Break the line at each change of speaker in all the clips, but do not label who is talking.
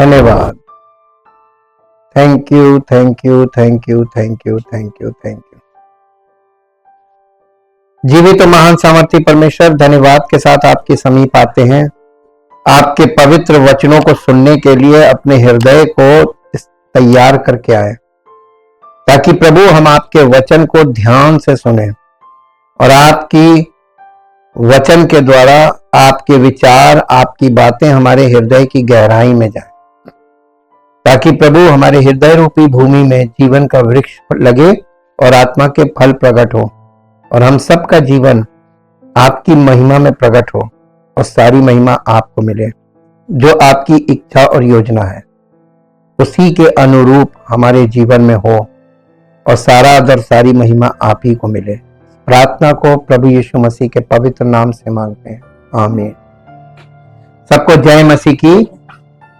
धन्यवाद। Thank you, thank you, thank you, thank you, thank you, thank you. जीवित और महान सामर्थी परमेश्वर, धन्यवाद के साथ आपके समीप आते हैं, आपके पवित्र वचनों को सुनने के लिए अपने हृदय को तैयार करके आए, ताकि प्रभु हम आपके वचन को ध्यान से सुने और आपकी वचन के द्वारा आपके विचार, आपकी बातें हमारे हृदय की गहराई में जाए, ताकि प्रभु हमारे हृदय रूपी भूमि में जीवन का वृक्ष लगे और आत्मा के फल प्रकट हो और हम सबका जीवन आपकी महिमा में प्रकट हो और सारी महिमा आपको मिले। जो आपकी इच्छा और योजना है उसी के अनुरूप हमारे जीवन में हो और सारा आदर, सारी महिमा आप ही को मिले। प्रार्थना को प्रभु यीशु मसीह के पवित्र नाम से मांगते हैं, आमीन। सबको जय मसीह की।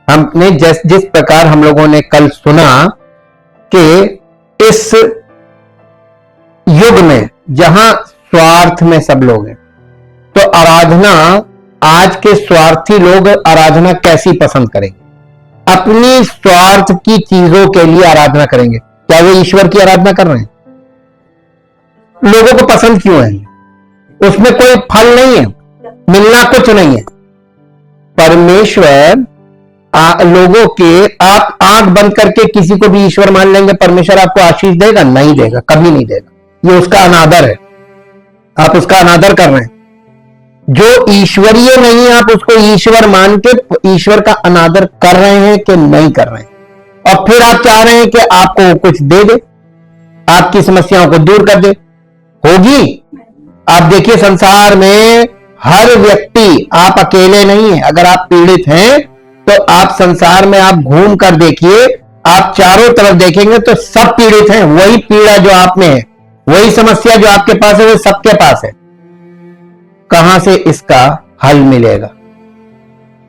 हमने जिस प्रकार हम लोगों ने कल सुना कि इस युग में जहां स्वार्थ में सब लोग हैं, तो आराधना, आज के स्वार्थी लोग आराधना कैसी पसंद करेंगे? अपनी स्वार्थ की चीजों के लिए आराधना करेंगे। क्या वे ईश्वर की आराधना कर रहे हैं? लोगों को पसंद क्यों है? उसमें कोई फल नहीं है, मिलना कुछ नहीं है। परमेश्वर लोगों के, आप आंख बंद करके किसी को भी ईश्वर मान लेंगे, परमेश्वर आपको आशीष देगा? नहीं देगा, कभी नहीं देगा। ये उसका अनादर है, आप उसका अनादर कर रहे हैं। जो ईश्वरीय नहीं है आप उसको ईश्वर मान के ईश्वर का अनादर कर रहे हैं कि नहीं कर रहे हैं? और फिर आप चाह रहे हैं कि आपको कुछ दे दे, आपकी समस्याओं को दूर कर दे। होगी? आप देखिए संसार में हर व्यक्ति, आप अकेले नहीं है। अगर आप पीड़ित हैं तो आप संसार में आप घूम कर देखिए, आप चारों तरफ देखेंगे तो सब पीड़ित हैं। वही पीड़ा जो आप में है, वही समस्या जो आपके पास है, वो सबके पास है। कहां से इसका हल मिलेगा?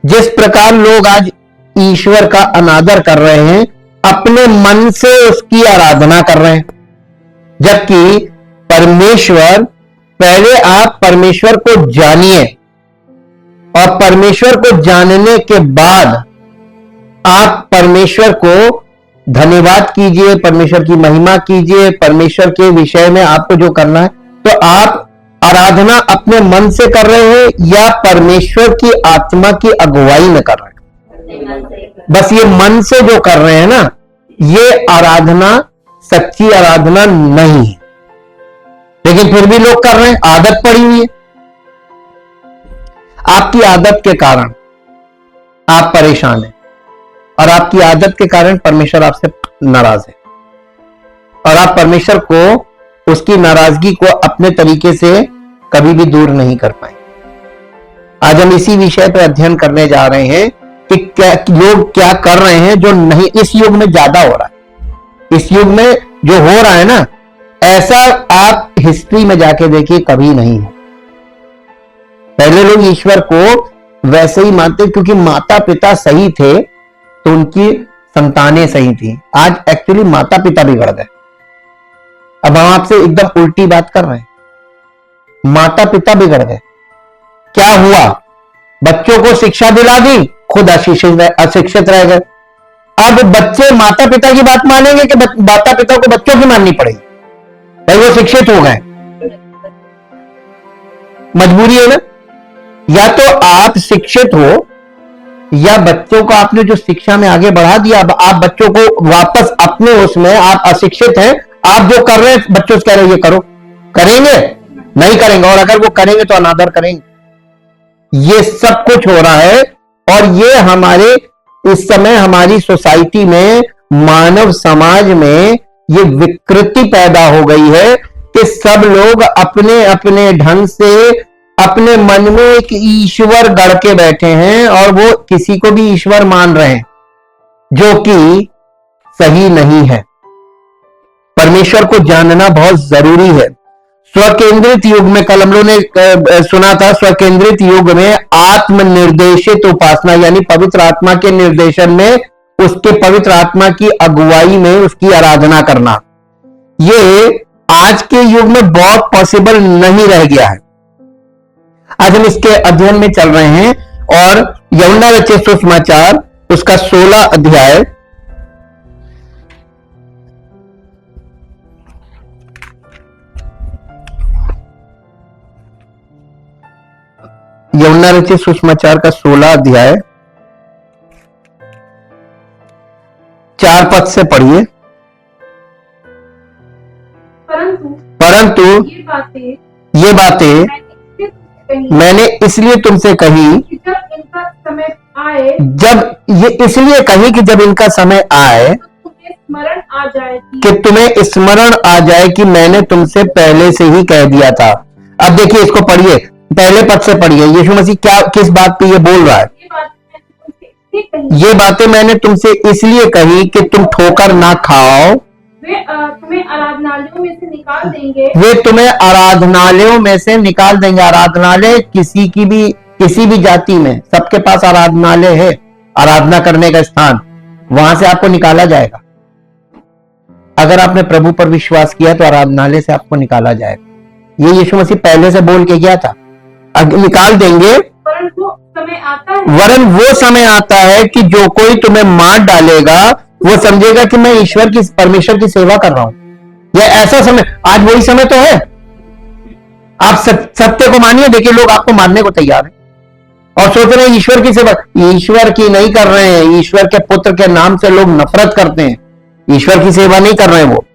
जिस प्रकार लोग आज ईश्वर का अनादर कर रहे हैं, अपने मन से उसकी आराधना कर रहे हैं, जबकि परमेश्वर, पहले आप परमेश्वर को जानिए और परमेश्वर को जानने के बाद आप परमेश्वर को धन्यवाद कीजिए, परमेश्वर की महिमा कीजिए। परमेश्वर के विषय में आपको जो करना है, तो आप आराधना अपने मन से कर रहे हैं या परमेश्वर की आत्मा की अगुवाई में कर रहे हैं? बस ये मन से जो कर रहे हैं ना, ये आराधना सच्ची आराधना नहीं है। लेकिन फिर भी लोग कर रहे हैं, आदत पड़ी हुई है। आपकी आदत के कारण आप परेशान हैं और आपकी आदत के कारण परमेश्वर आपसे नाराज है और आप परमेश्वर को, उसकी नाराजगी को अपने तरीके से कभी भी दूर नहीं कर पाए। आज हम इसी विषय पर अध्ययन करने जा रहे हैं कि लोग क्या कर रहे हैं जो नहीं, इस युग में ज्यादा हो रहा है। इस युग में जो हो रहा है ना, ऐसा आप हिस्ट्री में जाके देखिए कभी नहीं है। पहले लोग ईश्वर को वैसे ही मानते क्योंकि माता पिता सही थे तो उनकी संतानें सही थी। आज एक्चुअली माता पिता बिगड़ गए। अब हम आपसे एकदम उल्टी बात कर रहे हैं, माता पिता बिगड़ गए। क्या हुआ? बच्चों को शिक्षा दिला दी, खुद अशिक्षित रह गए। अब बच्चे माता पिता की बात मानेंगे कि माता पिता को बच्चों की माननी पड़ेगी? भाई वो शिक्षित हो गए, मजबूरी है ना। या तो आप शिक्षित हो या बच्चों को आपने जो शिक्षा में आगे बढ़ा दिया, अब आप बच्चों को वापस अपने उसमें, आप अशिक्षित हैं, आप जो कर रहे हैं बच्चों से कह रहे हैं ये करो, करेंगे? नहीं करेंगे। और अगर वो करेंगे तो अनादर करेंगे। ये सब कुछ हो रहा है और ये हमारे इस समय हमारी सोसाइटी में, मानव समाज में ये विकृति पैदा हो गई है कि सब लोग अपने अपने ढंग से अपने मन में एक ईश्वर गढ़ के बैठे हैं और वो किसी को भी ईश्वर मान रहे हैं, जो कि सही नहीं है। परमेश्वर को जानना बहुत जरूरी है। स्वकेंद्रित युग में, कल हम लोगों ने सुना था, स्वकेंद्रित युग में आत्मनिर्देशित उपासना, यानी पवित्र आत्मा के निर्देशन में, उसके पवित्र आत्मा की अगुवाई में उसकी आराधना करना, ये आज के युग में बहुत पॉसिबल नहीं रह गया है। आज हम इसके अध्ययन में चल रहे हैं और यूहन्ना रचित सुसमाचार उसका 16 अध्याय यूहन्ना रचित सुसमाचार का 16 अध्याय 4 पद से पढ़िए। परंतु ये बातें मैंने इसलिए तुमसे कही जब ये इसलिए कही कि जब इनका समय आए
स्मरण आ जाए
कि तुम्हें स्मरण आ जाए कि मैंने तुमसे पहले से ही कह दिया था। अब देखिए, इसको पढ़िए, पहले पद से पढ़िए। यीशु मसीह क्या किस बात पे ये बोल रहा है? ये बातें मैंने तुमसे इसलिए कही कि तुम ठोकर ना खाओ।
वे तुम्हें आराधनालयों में से निकाल देंगे।
वे तुम्हें आराधनालयों में से निकाल देंगे। आराधनालय किसी भी जाति में सबके पास आराधनालय है, आराधना करने का स्थान, वहां से आपको निकाला जाएगा। अगर आपने प्रभु पर विश्वास किया तो आराधनालय से आपको निकाला जाएगा। ये यीशु मसीह पहले से बोल के गया था, निकाल देंगे। वरन वो समय आता है कि जो कोई तुम्हें मार डालेगा वो समझेगा कि मैं परमेश्वर की सेवा कर रहा हूं। यह ऐसा समय, आज वही समय तो है। आप सत्य को मानिए। देखिए, लोग आपको मारने को तैयार हैं और सोच रहे हैं ईश्वर की सेवा। ईश्वर की नहीं कर रहे हैं। ईश्वर के पुत्र के नाम से लोग नफरत करते हैं। ईश्वर की सेवा नहीं कर रहे हैं वो।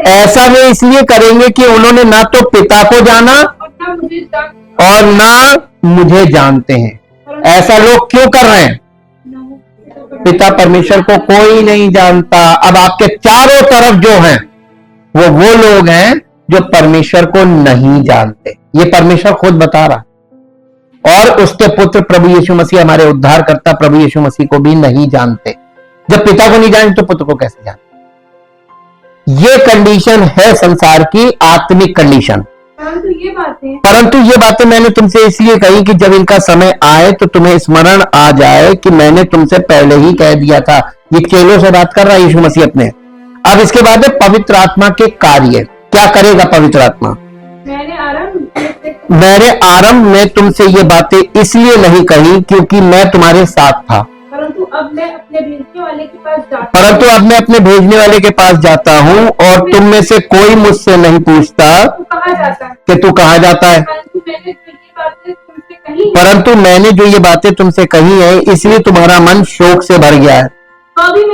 ऐसा वे इसलिए करेंगे कि उन्होंने ना तो पिता को जाना और ना मुझे जानते हैं। ऐसा लोग क्यों कर रहे हैं? पिता परमेश्वर को कोई नहीं जानता। अब आपके चारों तरफ जो हैं वो लोग हैं जो परमेश्वर को नहीं जानते। ये परमेश्वर खुद बता रहा है। और उसके पुत्र प्रभु यीशु मसीह, हमारे उद्धारकर्ता प्रभु यीशु मसीह को भी नहीं जानते। जब पिता को नहीं जानते तो पुत्र को कैसे जानते? ये कंडीशन है संसार की आत्मिक कंडीशन। परंतु ये बातें मैंने तुमसे इसलिए कही कि जब इनका समय आए तो तुम्हें स्मरण आ जाए कि मैंने तुमसे पहले ही कह दिया था। ये चेलों से बात कर रहा है यीशु मसीह अपने। अब इसके बाद है पवित्र आत्मा के कार्य। क्या करेगा पवित्र आत्मा? मैंने आरंभ में तुमसे ये बातें इसलिए नहीं कही क्योंकि मैं तुम्हारे साथ था। परंतु अब मैं अपने भेजने वाले के पास जाता हूँ और तुम में से कोई मुझसे नहीं पूछता कि तू कहाँ जाता है। परंतु मैंने जो ये बातें तुमसे कही है इसलिए तुम्हारा मन शोक से भर गया है।
तो
भी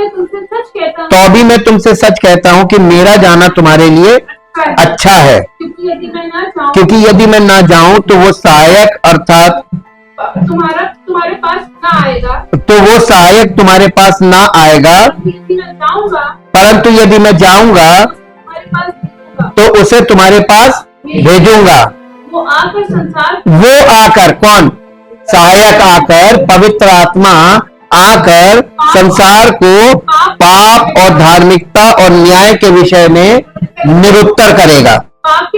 मैं तुमसे सच कहता हूँ कि मेरा जाना तुम्हारे लिए अच्छा है। क्योंकि यदि मैं ना जाऊं तो वो सहायक अर्थात
तुम्हारे पास ना आएगा।
तो वो सहायक तुम्हारे पास ना आएगा। परंतु यदि मैं जाऊंगा तो उसे तुम्हारे पास भेजूंगा। वो आकर कौन? सहायक आकर, पवित्र आत्मा आकर संसार को पाप और धार्मिकता और न्याय के विषय में निरुत्तर करेगा।
पाप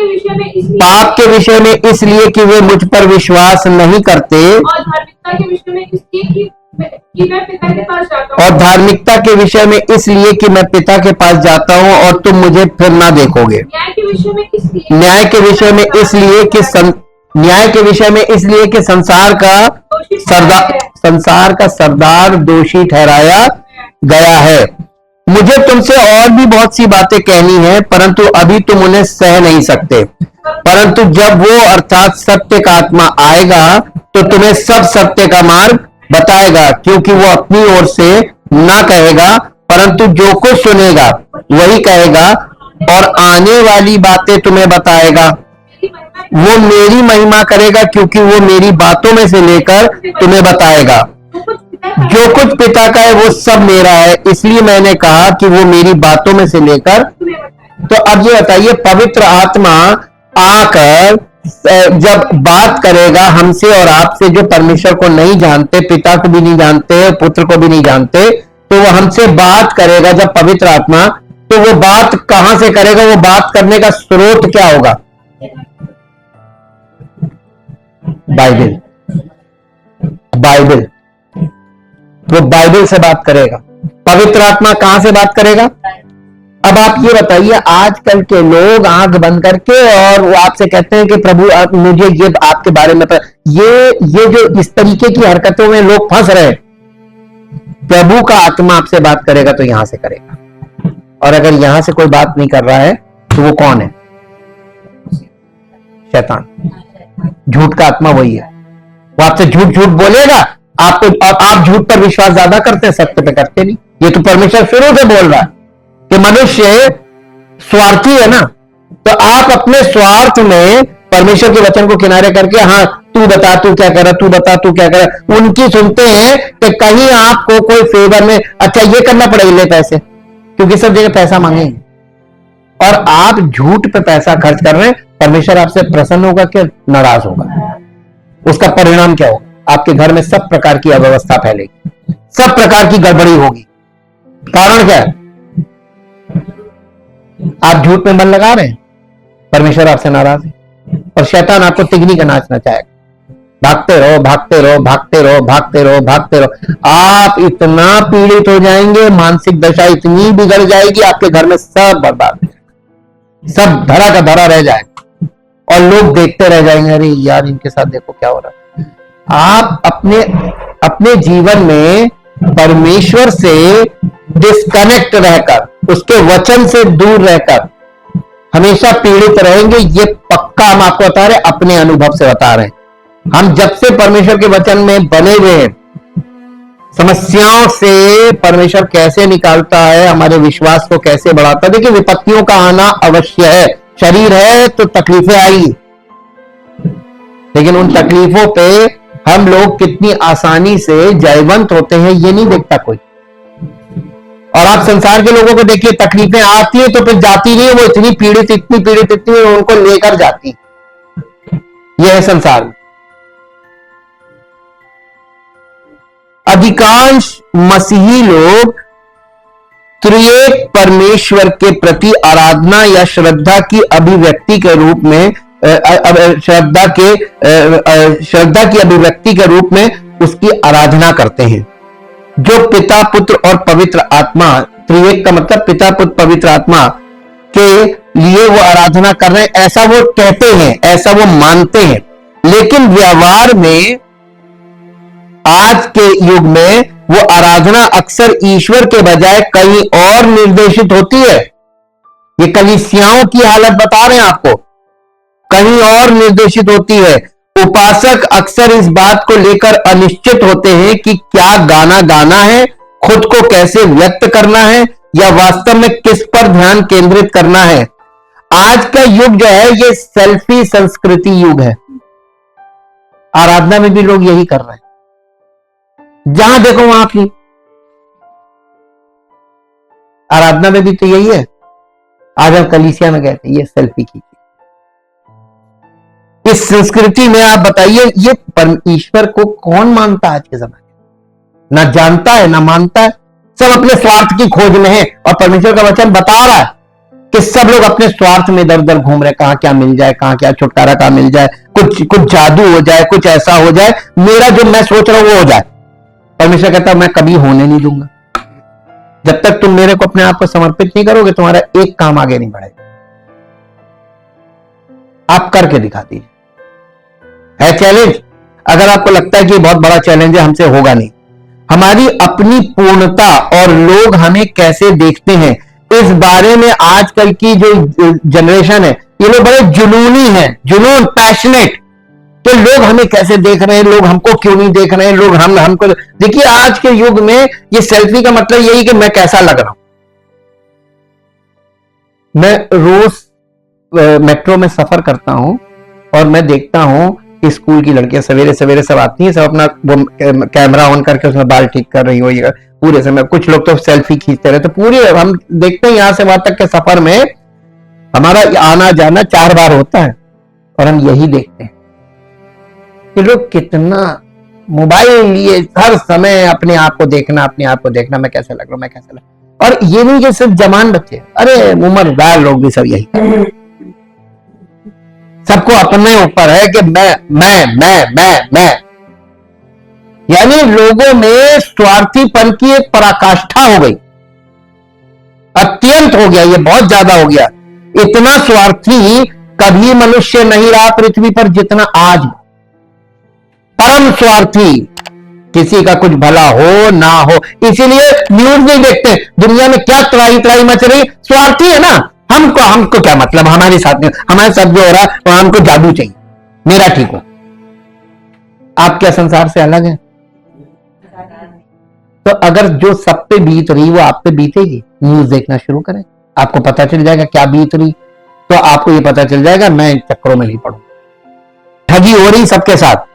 के
विषय में इसलिए कि वे मुझ पर विश्वास नहीं करते
और धार्मिकता के विषय में इसलिए कि मैं पिता के पास जाता हूँ।
और धार्मिकता के विषय में इसलिए कि मैं पिता के पास जाता हूँ और तुम मुझे फिर ना देखोगे।
न्याय के विषय में
इसलिए कि संसार का सरदार दोषी ठहराया गया है। मुझे तुमसे और भी बहुत सी बातें कहनी है परंतु अभी तुम उन्हें सह नहीं सकते। परंतु जब वो अर्थात सत्य का आत्मा आएगा तो तुम्हें सब सत्य का मार्ग बताएगा, क्योंकि वो अपनी ओर से ना कहेगा परंतु जो कुछ सुनेगा वही कहेगा और आने वाली बातें तुम्हें बताएगा। वो मेरी महिमा करेगा क्योंकि वो मेरी बातों में से लेकर तुम्हें बताएगा। जो कुछ पिता का है वो सब मेरा है, इसलिए मैंने कहा कि वो मेरी बातों में से लेकर। तो अब ये बताइए, पवित्र आत्मा आकर जब बात करेगा हमसे और आपसे, जो परमेश्वर को नहीं जानते, पिता को भी नहीं जानते, पुत्र को भी नहीं जानते, तो वो हमसे बात करेगा जब पवित्र आत्मा, तो वो बात कहां से करेगा? वो बात करने का स्रोत क्या होगा? बाइबल। वो बाइबल से बात करेगा। पवित्र आत्मा कहां से बात करेगा? अब आप ये बताइए, आजकल के लोग आंख बंद करके और वो आपसे कहते हैं कि प्रभु मुझे ये आपके बारे में ये जो इस तरीके की हरकतों में लोग फंस रहे हैं, प्रभु का आत्मा आपसे बात करेगा तो यहां से करेगा, और अगर यहां से कोई बात नहीं कर रहा है तो वो कौन है? शैतान। झूठ का आत्मा वही है, वो आपसे झूठ झूठ बोलेगा। आपको आप झूठ पर विश्वास ज्यादा करते हैं, सत्य पे करते नहीं। ये तो परमेश्वर शुरू से बोल रहा है कि मनुष्य स्वार्थी है ना, तो आप अपने स्वार्थ में परमेश्वर के वचन को किनारे करके, हाँ तू बता तू क्या कर रहा, तू बता तू क्या कर रहा, उनकी सुनते हैं कि कहीं आपको कोई फेवर में, अच्छा ये करना पड़ेगा, ले पैसे, क्योंकि सब जगह पैसा मांगेंगे और आप झूठ पे पैसा खर्च कर रहे हैं। परमेश्वर आपसे प्रसन्न होगा कि नाराज होगा? उसका परिणाम क्या होगा? आपके घर में सब प्रकार की अव्यवस्था फैलेगी, सब प्रकार की गड़बड़ी होगी। कारण क्या है? आप झूठ में मन लगा रहे हैं, परमेश्वर आपसे नाराज है, और शैतान आपको तिगनी का नाच नचाएगा। भागते रहो भागते रहो भागते रहो भागते रहो भागते रहो, आप इतना पीड़ित हो जाएंगे, मानसिक दशा इतनी बिगड़ जाएगी, आपके घर में सब बर्बाद हो जाएगा, सब धरा का धरा रह जाएगा, और लोग देखते रह जाएंगे, अरे यार इनके साथ देखो क्या हो रहा है। आप अपने जीवन में परमेश्वर से डिस्कनेक्ट रहकर, उसके वचन से दूर रहकर हमेशा पीड़ित रहेंगे। ये पक्का हम आपको बता रहे, अपने अनुभव से बता रहे हैं। हम जब से परमेश्वर के वचन में बने हुए हैं, समस्याओं से परमेश्वर कैसे निकालता है, हमारे विश्वास को कैसे बढ़ाता है। देखिए, विपत्तियों का आना अवश्य है, शरीर है तो तकलीफें आएगी, लेकिन उन तकलीफों पे हम लोग कितनी आसानी से जयवंत होते हैं ये नहीं देखता कोई। और आप संसार के लोगों को देखिए, तकलीफें आती है तो फिर जाती नहीं है, वो इतनी पीड़ित उनको लेकर जाती। यह है संसार में। अधिकांश मसीही लोग त्रिएक परमेश्वर के प्रति आराधना या श्रद्धा की अभिव्यक्ति के रूप में, श्रद्धा की अभिव्यक्ति के रूप में उसकी आराधना करते हैं। जो पिता पुत्र और पवित्र आत्मा, त्रिएक का मतलब पिता पुत्र पवित्र आत्मा के लिए वो आराधना कर रहे हैं, ऐसा वो कहते हैं, ऐसा वो मानते हैं। लेकिन व्यवहार में आज के युग में वो आराधना अक्सर ईश्वर के बजाय कहीं और निर्देशित होती है। ये कलीसियाओं की हालत बता रहे हैं आपको, कहीं और निर्देशित होती है। उपासक अक्सर इस बात को लेकर अनिश्चित होते हैं कि क्या गाना गाना है, खुद को कैसे व्यक्त करना है, या वास्तव में किस पर ध्यान केंद्रित करना है। आज का युग जो है ये सेल्फी संस्कृति युग है। आराधना में भी लोग यही कर रहे हैं, जहां देखो वहां की आराधना में भी तो यही है। आज हम कलीसिया में गए थे, ये सेल्फी खींची। इस संस्कृति में आप बताइए, ये ईश्वर को कौन मानता है आज के जमाने में? ना जानता है ना मानता है, सब अपने स्वार्थ की खोज में है। और परमेश्वर का वचन बता रहा है कि सब लोग अपने स्वार्थ में दर दर घूम रहे, कहां क्या मिल जाए, कहां क्या छुटकारा कहां मिल जाए, कुछ जादू हो जाए, कुछ ऐसा हो जाए, मेरा जो मैं सोच रहा हूं वो हो जाए। परमेश्वर कहता है मैं कभी होने नहीं दूंगा। जब तक तुम मेरे को अपने आप को समर्पित नहीं करोगे, तुम्हारा एक काम आगे नहीं बढ़ेगा। आप करके दिखा दीजिए। है चैलेंज। अगर आपको लगता है कि बहुत बड़ा चैलेंज है, हमसे होगा नहीं। हमारी अपनी पूर्णता और लोग हमें कैसे देखते हैं, इस बारे में आजकल की जो जनरेशन है, ये लोग बड़े जुनूनी हैं, जुनून, पैशनेट, कि लोग हमें कैसे देख रहे हैं, लोग हमको क्यों नहीं देख रहे हैं, लोग हमको। देखिए, आज के युग में ये सेल्फी का मतलब यही कि मैं कैसा लग रहा हूं। मैं रोज मेट्रो में सफर करता हूं और मैं देखता हूं कि स्कूल की लड़कियां सवेरे सवेरे सब आती हैं, सब अपना वो कैमरा ऑन करके उसमें बाल ठीक कर रही हो, ये पूरे समय। कुछ लोग तो सेल्फी खींचते रहते, पूरे हम देखते हैं यहां से वहां तक के सफर में हमारा आना जाना 4 बार होता है, और हम यही देखते हैं कि लोग कितना मोबाइल लिए हर समय अपने आप को देखना, अपने आप को देखना, मैं कैसे लग रहा हूं, मैं कैसे लग। और ये नहीं कि सिर्फ जवान बच्चे, अरे उम्रदार लोग भी सब यही, सबको अपने ऊपर है कि मैं। यानी लोगों में स्वार्थीपन की एक पराकाष्ठा हो गई, अत्यंत हो गया, ये बहुत ज्यादा हो गया। इतना स्वार्थी कभी मनुष्य नहीं रहा पृथ्वी पर जितना आज। परम स्वार्थी, किसी का कुछ भला हो ना हो, इसीलिए न्यूज नहीं देखते। दुनिया में क्या त्राही त्राही मच रही, स्वार्थी है ना। हमको क्या मतलब, हमारे साथ में हमारे साथ जो हो रहा है, वहां हमको जादू चाहिए, मेरा ठीक हो। आप क्या संसार से अलग है? तो अगर जो सब पे बीत रही वो आप पे बीतेगी, न्यूज देखना शुरू करें, आपको पता चल जाएगा क्या बीत रही। तो आपको ये पता चल जाएगा मैं इन चक्करों में नहीं पड़ूं। ठगी हो रही सबके साथ,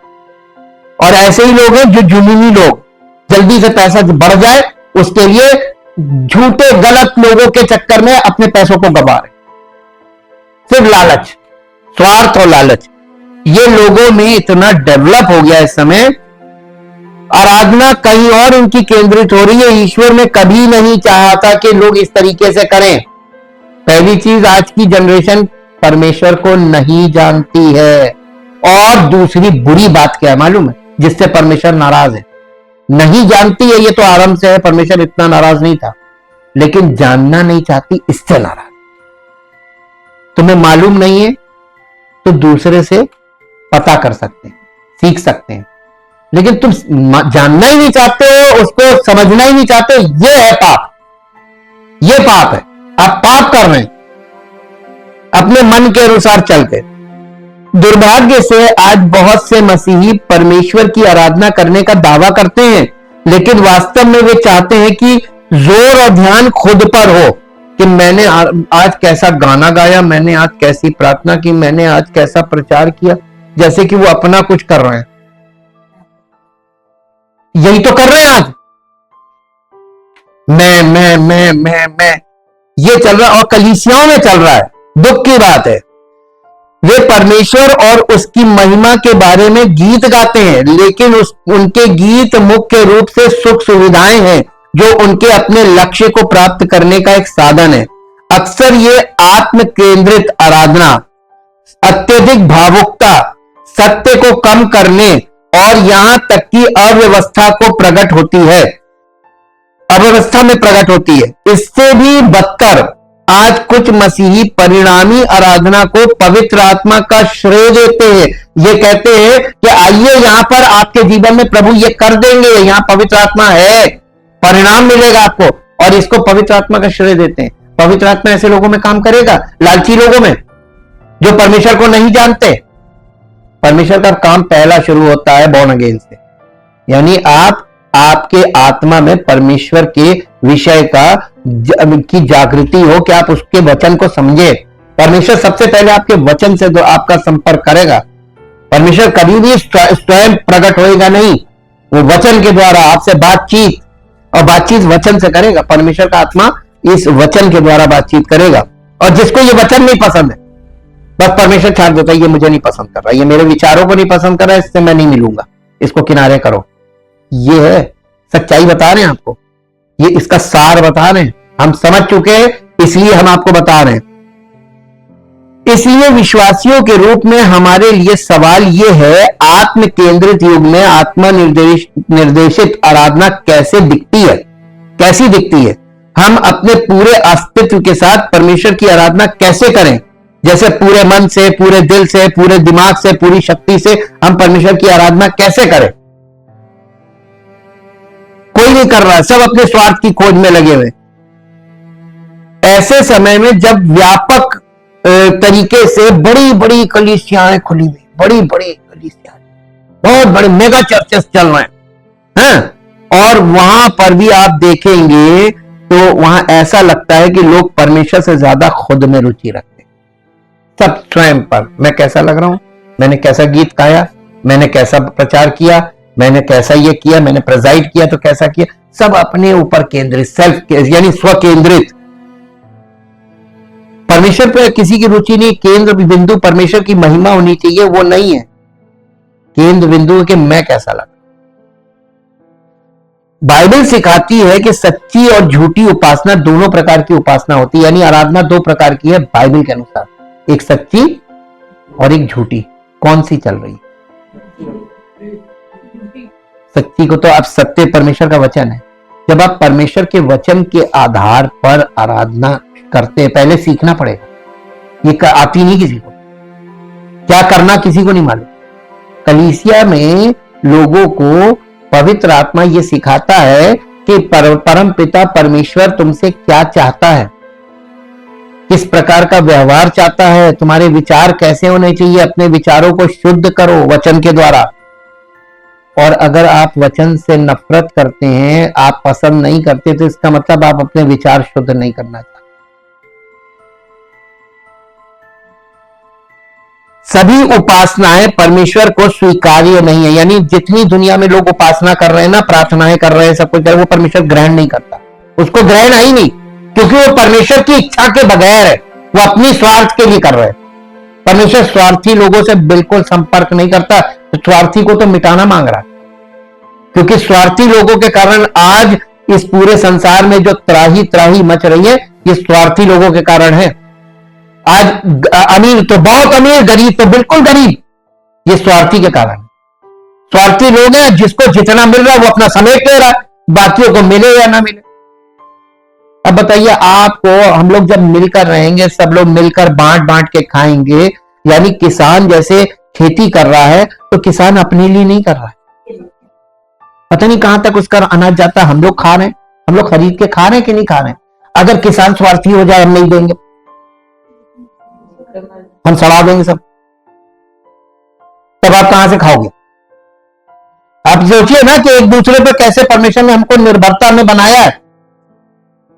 और ऐसे ही लोग हैं जो जुनूनी लोग, जल्दी से पैसा बढ़ जाए उसके लिए झूठे गलत लोगों के चक्कर में अपने पैसों को गवा रहे। सिर्फ लालच, स्वार्थ और लालच, ये लोगों में इतना डेवलप हो गया इस समय। आराधना कहीं और इनकी केंद्रित हो रही है। ईश्वर ने कभी नहीं चाहा था कि लोग इस तरीके से करें। पहली चीज, आज की जनरेशन परमेश्वर को नहीं जानती है। और दूसरी बुरी बात क्या है मालूम है, जिससे परमेश्वर नाराज है? नहीं जानती है, ये तो आरंभ से है, परमेश्वर इतना नाराज नहीं था, लेकिन जानना नहीं चाहती, इससे नाराज। तुम्हें मालूम नहीं है तो दूसरे से पता कर सकते हैं, सीख सकते हैं, लेकिन तुम जानना ही नहीं चाहते हो, उसको समझना ही नहीं चाहते, ये है पाप। ये पाप है, आप पाप कर रहे हैं अपने मन के अनुसार चलते। दुर्भाग्य से आज बहुत से मसीही परमेश्वर की आराधना करने का दावा करते हैं, लेकिन वास्तव में वे चाहते हैं कि जोर और ध्यान खुद पर हो, कि मैंने आज कैसा गाना गाया, मैंने आज कैसी प्रार्थना की, मैंने आज कैसा प्रचार किया, जैसे कि वो अपना कुछ कर रहे हैं। यही तो कर रहे हैं आज, मैं ये चल रहा है, और कलीसियाओं में चल रहा है। दुख की बात है, वे परमेश्वर और उसकी महिमा के बारे में गीत गाते हैं, लेकिन उनके गीत मुख्य रूप से सुख सुविधाएं हैं, जो उनके अपने लक्ष्य को प्राप्त करने का एक साधन है। अक्सर ये आत्म केंद्रित आराधना, अत्यधिक भावुकता, सत्य को कम करने और यहां तक कि अव्यवस्था को प्रकट होती है, अव्यवस्था में प्रकट होती है। इससे भी बदतर आज कुछ मसीही परिणामी आराधना को पवित्र आत्मा का श्रेय देते हैं। ये कहते हैं कि आइए यहां पर आपके जीवन में प्रभु ये कर देंगे, यहां पवित्र आत्मा है, परिणाम मिलेगा आपको, और इसको पवित्र आत्मा का श्रेय देते हैं। पवित्र आत्मा ऐसे लोगों में काम करेगा, लालची लोगों में, जो परमेश्वर को नहीं जानते। परमेश्वर का काम पहला शुरू होता है बॉर्न अगेन से, यानी आपके आत्मा में परमेश्वर के विषय की जागृति हो, कि आप उसके वचन को समझे। परमेश्वर सबसे पहले आपके वचन से तो आपका संपर्क करेगा। परमेश्वर कभी भी स्वयं प्रकट होएगा नहीं, वो वचन के द्वारा आपसे बातचीत, और बातचीत वचन से करेगा। परमेश्वर का आत्मा इस वचन के द्वारा बातचीत करेगा। और जिसको ये वचन नहीं पसंद है, बस परमेश्वर छाट देता है, ये मुझे नहीं पसंद कर रहा, ये मेरे विचारों को नहीं पसंद कर रहा है, इससे मैं नहीं मिलूंगा, इसको किनारे करो। ये है सच्चाई, बता रहे हैं आपको, ये इसका सार बता रहे हैं। हम समझ चुके हैं, इसलिए हम आपको बता रहे हैं। इसलिए विश्वासियों के रूप में हमारे लिए सवाल यह है, आत्म केंद्रित युग में आत्मा निर्देशित आराधना कैसे दिखती है? कैसी दिखती है? हम अपने पूरे अस्तित्व के साथ परमेश्वर की आराधना कैसे करें? जैसे पूरे मन से, पूरे दिल से, पूरे दिमाग से, पूरी शक्ति से हम परमेश्वर की आराधना कैसे करें? कोई नहीं कर रहा है, सब अपने स्वार्थ की खोज में लगे हुए। ऐसे समय में जब व्यापक तरीके से बड़ी बड़ी कलीसियाएं खुली हुई, बड़ी बड़ी कलीसियाएं, बहुत बड़े मेगा चर्चेस चल रहे हैं, और वहां पर भी आप देखेंगे तो वहां ऐसा लगता है कि लोग परमेश्वर से ज्यादा खुद में रुचि रखते हैं। सब स्वयं पर, मैं कैसा लग रहा हूं, मैंने कैसा गीत गाया, मैंने कैसा प्रचार किया, मैंने कैसा ये किया, मैंने प्रेजाइड किया तो कैसा किया, सब अपने ऊपर केंद्रित, सेल्फ यानी स्व केंद्रित। परमेश्वर पर किसी की रुचि नहीं। केंद्र बिंदु परमेश्वर की महिमा होनी चाहिए, वो नहीं है। केंद्र बिंदु के मैं कैसा लगा। बाइबल सिखाती है कि सच्ची और झूठी उपासना, दोनों प्रकार की उपासना होती है, यानी आराधना दो प्रकार की है बाइबल के अनुसार, एक सच्ची और एक झूठी। कौन सी चल रही है? सच्ची को तो आप सत्य परमेश्वर का वचन है। जब आप परमेश्वर के वचन के आधार पर आराधना करते हैं, पहले सीखना पड़ेगा, ये आती नहीं किसी को, क्या करना किसी को नहीं मालूम। कलीसिया में लोगों को पवित्र आत्मा ये सिखाता है कि परम पिता परमेश्वर तुमसे क्या चाहता है, किस प्रकार का व्यवहार चाहता है, तुम्हारे विचार कैसे होने चाहिए। अपने विचारों को शुद्ध करो वचन के द्वारा। और अगर आप वचन से नफरत करते हैं, आप पसंद नहीं करते, तो इसका मतलब आप अपने विचार शुद्ध नहीं करना चाहते। सभी उपासनाएं परमेश्वर को स्वीकार्य नहीं है। यानी जितनी दुनिया में लोग उपासना कर रहे हैं ना, प्रार्थनाएं कर रहे हैं, सब कुछ कर रहे हैं, वो परमेश्वर ग्रहण नहीं करता। उसको ग्रहण है ही नहीं, क्योंकि वो परमेश्वर की इच्छा के बगैर है। वो अपनी स्वार्थ के लिए कर रहे हैं। परमेश्वर स्वार्थी लोगों से बिल्कुल संपर्क नहीं करता। तो स्वार्थी को तो मिटाना मांग रहा है, क्योंकि स्वार्थी लोगों के कारण आज इस पूरे संसार में जो त्राही त्राही मच रही है, ये स्वार्थी लोगों के कारण है। आज अमीर तो बहुत अमीर, गरीब तो बिल्कुल गरीब, ये स्वार्थी के कारण। स्वार्थी लोग हैं, जिसको जितना मिल रहा है वो अपना समेट ले रहा है, बाकियों को मिले या ना मिले। अब बताइए आपको, हम लोग जब मिलकर रहेंगे, सब लोग मिलकर बांट बांट के खाएंगे। यानी किसान जैसे खेती कर रहा है, तो किसान अपने लिए नहीं कर रहा है। पता नहीं कहां तक उसका अनाज जाता है। हम लोग खा रहे हैं, हम लोग खरीद के खा रहे हैं कि नहीं खा रहे हैं। अगर किसान स्वार्थी हो जाए, हम नहीं देंगे, हम सड़ा देंगे सब, तब आप कहां से खाओगे। आप सोचिए ना कि एक दूसरे पर कैसे परमेश्वर ने हमको निर्भरता में बनाया है।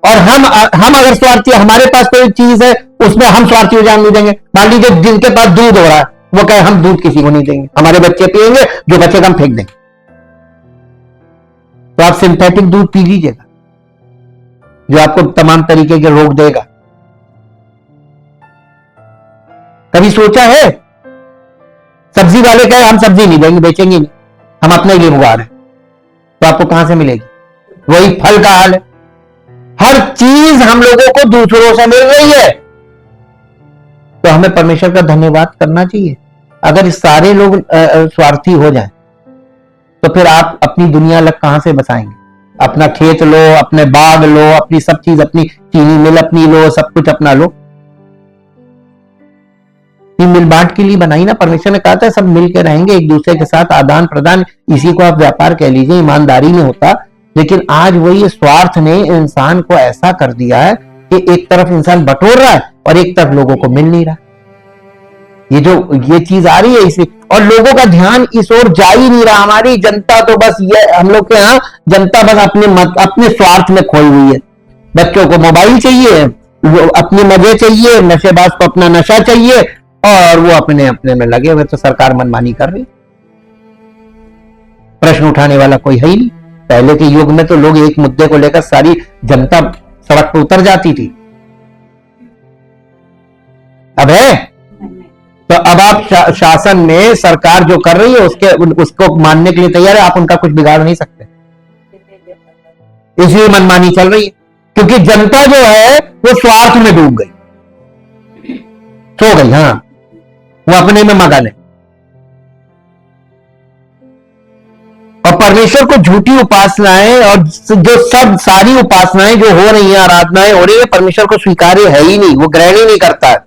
और हम अगर स्वार्थी, हमारे पास कोई चीज है, उसमें हम स्वार्थी हो जाए, नहीं देंगे। मान लीजिए जिनके पास दूध हो रहा है, वो कहे हम दूध किसी को नहीं देंगे, हमारे बच्चे पिएंगे, जो बचेगा हम फेंक देंगे। तो आप सिंथेटिक दूध पी लीजिएगा, जो आपको तमाम तरीके के रोग देगा। कभी सोचा है? सब्जी वाले कहे हम सब्जी नहीं देंगे, बेचेंगे नहीं, हम अपने लिए उगा रहे हैं, तो आपको कहां से मिलेगी? वही फल का हाल है। हर चीज हम लोगों को दूसरों से मिल रही है, तो हमें परमेश्वर का धन्यवाद करना चाहिए। अगर सारे लोग स्वार्थी हो जाएं, तो फिर आप अपनी दुनिया अलग कहां से बसाएंगे? अपना खेत लो, अपने बाग लो, अपनी सब चीज, अपनी चीनी मिल अपनी लो, सब कुछ अपना लो। मिल बांट के लिए बनाई ना, परमेश्वर ने कहा था सब मिल के रहेंगे, एक दूसरे के साथ आदान प्रदान, इसी को आप व्यापार कह लीजिए, ईमानदारी में होता। लेकिन आज वही स्वार्थ ने इंसान को ऐसा कर दिया है कि एक तरफ इंसान बटोर रहा है और एक तरफ लोगों को मिल नहीं रहा। ये चीज आ रही है इसे, और लोगों का ध्यान इस ओर जा ही नहीं रहा। हमारी जनता तो बस ये, हम लोग के यहाँ जनता बस अपने स्वार्थ में खोई हुई है। बच्चों को मोबाइल चाहिए, अपने मजे चाहिए, नशेबाज को अपना नशा चाहिए, और वो अपने अपने में लगे हुए। तो सरकार मनमानी कर रही, प्रश्न उठाने वाला कोई है ही नहीं। पहले के युग में तो लोग एक मुद्दे को लेकर सारी जनता सड़क पर उतर जाती थी। अब है? तो अब आप शासन में सरकार जो कर रही है उसको मानने के लिए तैयार है, आप उनका कुछ बिगाड़ नहीं सकते। इसलिए मनमानी चल रही है, क्योंकि जनता जो है वो स्वार्थ में डूब गई, सो गई। हाँ, वो अपने में मगन है। और परमेश्वर को झूठी उपासनाएं और जो सब सारी उपासनाएं जो हो रही हैं, आराधनाएं हो रही है, परमेश्वर को स्वीकार्य है ही नहीं, वो ग्रहण ही नहीं करता है।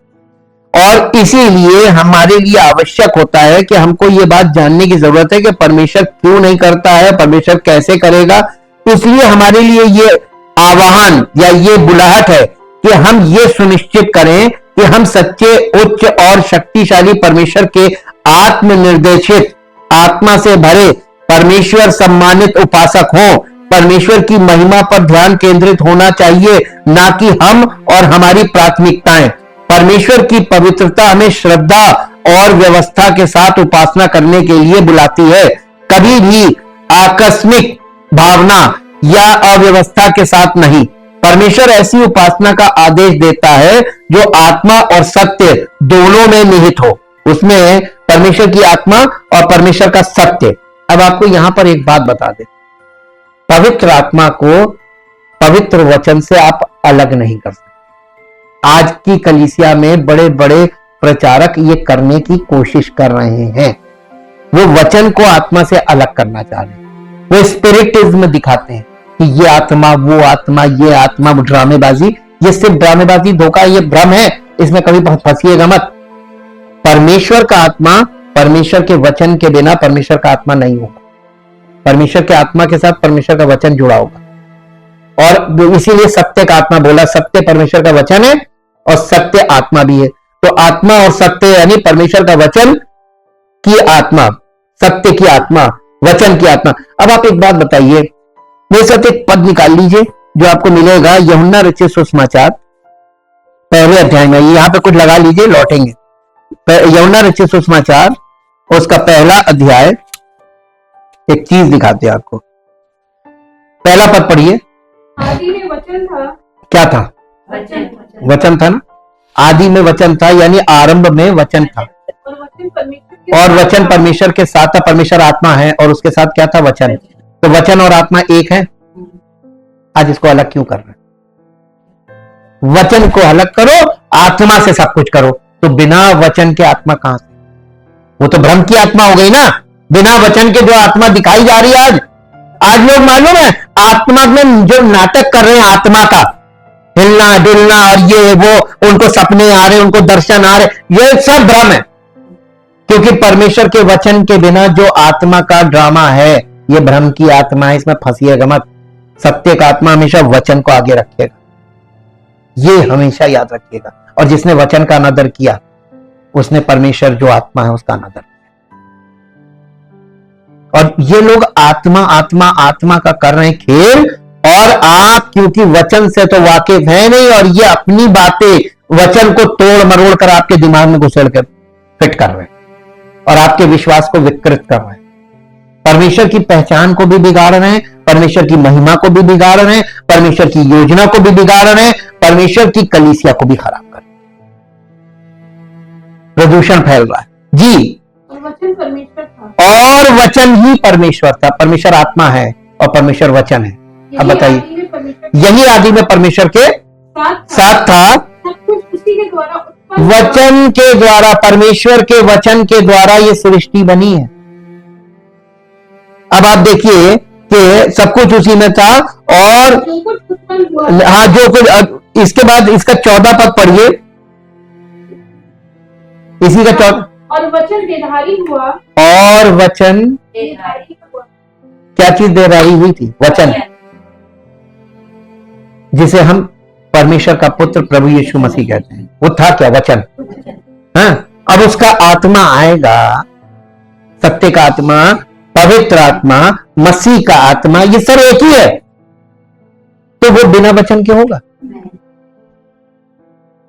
और इसीलिए हमारे लिए आवश्यक होता है कि हमको ये बात जानने की जरूरत है कि परमेश्वर क्यों नहीं करता है, परमेश्वर कैसे करेगा। इसलिए हमारे लिए ये आह्वान या ये बुलाहट है कि हम ये सुनिश्चित करें कि हम सच्चे, उच्च और शक्तिशाली परमेश्वर के आत्मनिर्देशित, आत्मा से भरे, परमेश्वर सम्मानित उपासक हो। परमेश्वर की महिमा पर ध्यान केंद्रित होना चाहिए, ना कि हम और हमारी प्राथमिकताएं। परमेश्वर की पवित्रता हमें श्रद्धा और व्यवस्था के साथ उपासना करने के लिए बुलाती है, कभी भी आकस्मिक भावना या अव्यवस्था के साथ नहीं। परमेश्वर ऐसी उपासना का आदेश देता है जो आत्मा और सत्य दोनों में निहित हो। उसमें परमेश्वर की आत्मा और परमेश्वर का सत्य। अब आपको यहां पर एक बात बता दे, पवित्र आत्मा को पवित्र वचन से आप अलग नहीं कर सकते। आज की कलीसिया में बड़े बड़े प्रचारक ये करने की कोशिश कर रहे हैं। वो वचन को आत्मा से अलग करना चाह रहे हैं। वो स्पिरिटिज्म दिखाते हैं कि ये आत्मा, वो आत्मा, ये आत्मा, ड्रामेबाजी। ये सिर्फ ड्रामेबाजी, धोखा, ये भ्रम है, इसमें कभी फंसिएगा मत। परमेश्वर का आत्मा, परमेश्वर के वचन के बिना परमेश्वर का आत्मा नहीं होगा। परमेश्वर के आत्मा के साथ परमेश्वर का वचन जुड़ा होगा। और इसीलिए सत्य का आत्मा बोला, सत्य परमेश्वर का वचन है और सत्य आत्मा भी है। तो आत्मा और सत्य यानी परमेश्वर का वचन की आत्मा, सत्य की आत्मा, वचन की आत्मा। अब आप एक बात बताइए, मेरे साथ एक पद निकाल लीजिए जो आपको मिलेगा यूहन्ना रचित सुसमाचार पहले अध्याय में। यहां पे कुछ लगा लीजिए, लौटेंगे। यूहन्ना रचित सुसमाचार उसका पहला अध्याय, एक चीज दिखाते हैं आपको। पहला पद पढ़िए।
आदि में वचन था।
क्या था? वचन था ना। आदि में वचन था यानी आरंभ में वचन था, और वचन परमेश्वर के साथ था। परमेश्वर आत्मा है और उसके साथ क्या था? वचन। तो वचन और आत्मा एक है। आज इसको अलग क्यों कर रहे हैं? वचन को अलग करो, आत्मा से सब कुछ करो। तो बिना वचन के आत्मा कहां से? वो तो भ्रम की आत्मा हो गई ना। बिना वचन के जो आत्मा दिखाई जा रही है आज लोग मालूम है आत्मा में जो नाटक कर रहे हैं, आत्मा का हिलना डुलना और ये वो, उनको सपने आ रहे, उनको दर्शन आ रहे, ये सब भ्रम है। क्योंकि परमेश्वर के वचन के बिना जो आत्मा का ड्रामा है, ये भ्रम की आत्मा है, इसमें फंसिएगा मत। सत्य का आत्मा हमेशा वचन को आगे रखेगा, ये हमेशा याद रखिएगा। और जिसने वचन का अनादर किया उसने परमेश्वर जो आत्मा है उसका अनादर किया। और ये लोग आत्मा आत्मा आत्मा का कर रहे हैं खेल, और आप क्योंकि वचन से तो वाकिफ है नहीं, और ये अपनी बातें वचन को तोड़ मरोड़ कर आपके दिमाग में घुसेड़ कर फिट कर रहे हैं और आपके विश्वास को विकृत कर रहे हैं। परमेश्वर की पहचान को भी बिगाड़ रहे हैं, परमेश्वर की महिमा को भी बिगाड़ रहे हैं, परमेश्वर की योजना को भी बिगाड़ रहे हैं, परमेश्वर की कलीसिया को भी खराब कर रहे हैं। प्रदूषण फैल रहा है जी।
और वचन परमेश्वर था,
और वचन ही परमेश्वर था। परमेश्वर आत्मा है और परमेश्वर वचन है। अब बताइए, यही आदि में परमेश्वर के साथ था।
सब कुछ उसी के द्वारा उत्पन्न,
वचन के द्वारा, परमेश्वर के वचन के द्वारा ये सृष्टि बनी है। अब आप देखिए कि सब कुछ उसी में था, और
जो कुछ उत्पन्न हुआ,
हाँ जो कुछ। इसके बाद इसका 14 पद पढ़िए, इसी का 14।
और वचन देहधारी हुआ,
और वचन
देहधारी हुआ,
क्या चीज दे रही हुई थी? वचन, जिसे हम परमेश्वर का पुत्र प्रभु यीशु मसीह कहते हैं। वो था क्या? वचन। हाँ, अब उसका आत्मा आएगा, सत्य का आत्मा, पवित्र आत्मा, मसीह का आत्मा, ये सब एक ही है। तो वो बिना वचन के होगा?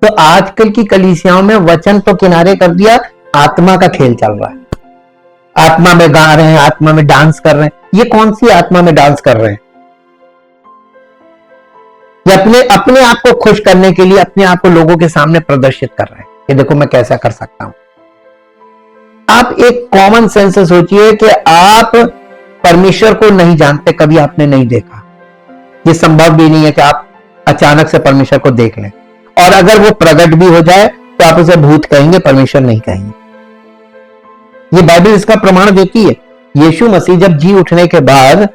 तो आजकल की कलीसियाओं में वचन तो किनारे कर दिया, आत्मा का खेल चल रहा है। आत्मा में गा रहे हैं, आत्मा में डांस कर रहे हैं। ये कौन सी आत्मा में डांस कर रहे हैं? ये अपने आप को खुश करने के लिए अपने आप को लोगों के सामने प्रदर्शित कर रहे हैं कि देखो मैं कैसा कर सकता हूं। आप एक कॉमन सेंस से सोचिए कि आप परमेश्वर को नहीं जानते, कभी आपने नहीं देखा। ये संभव भी नहीं है कि आप अचानक से परमेश्वर को देख लें, और अगर वो प्रकट भी हो जाए तो आप उसे भूत कहेंगे, परमेश्वर नहीं कहेंगे। ये बाइबल इसका प्रमाण देती है। यीशु मसीह जब जी उठने के बाद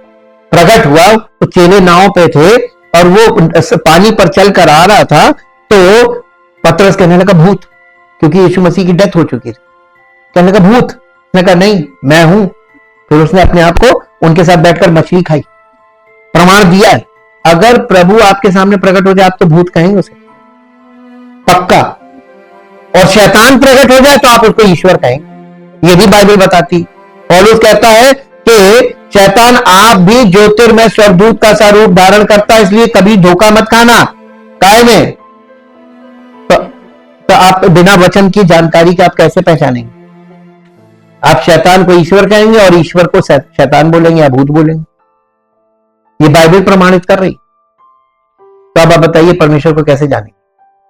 प्रकट हुआ, तो चेले नाव पे थे और वो पानी पर चल कर आ रहा था, तो पतरस कहने लगा भूत, क्योंकि यीशु मसीह की डेथ हो चुकी थी। कहने लगा भूत, उसने कहा नहीं मैं हूं। फिर उसने अपने आप को उनके साथ बैठकर मछली खाई, प्रमाण दिया है। अगर प्रभु आपके सामने प्रकट हो जाए आप तो भूत कहेंगे उसे, पक्का। और शैतान प्रकट हो जाए तो आप उसको ईश्वर कहेंगे, ये भी बाइबल बताती। पौलुस कहता है कि शैतान आप भी ज्योतिर्मय स्वर्गदूत का सा रूप धारण करता है, इसलिए कभी धोखा मत खाना। काय में तो आप बिना वचन की जानकारी के आप कैसे पहचानेंगे? आप शैतान को ईश्वर कहेंगे और ईश्वर को शैतान बोलेंगे या भूत बोलेंगे। ये बाइबल प्रमाणित कर रही। तो अब आप बताइए परमेश्वर को कैसे जानेंगे?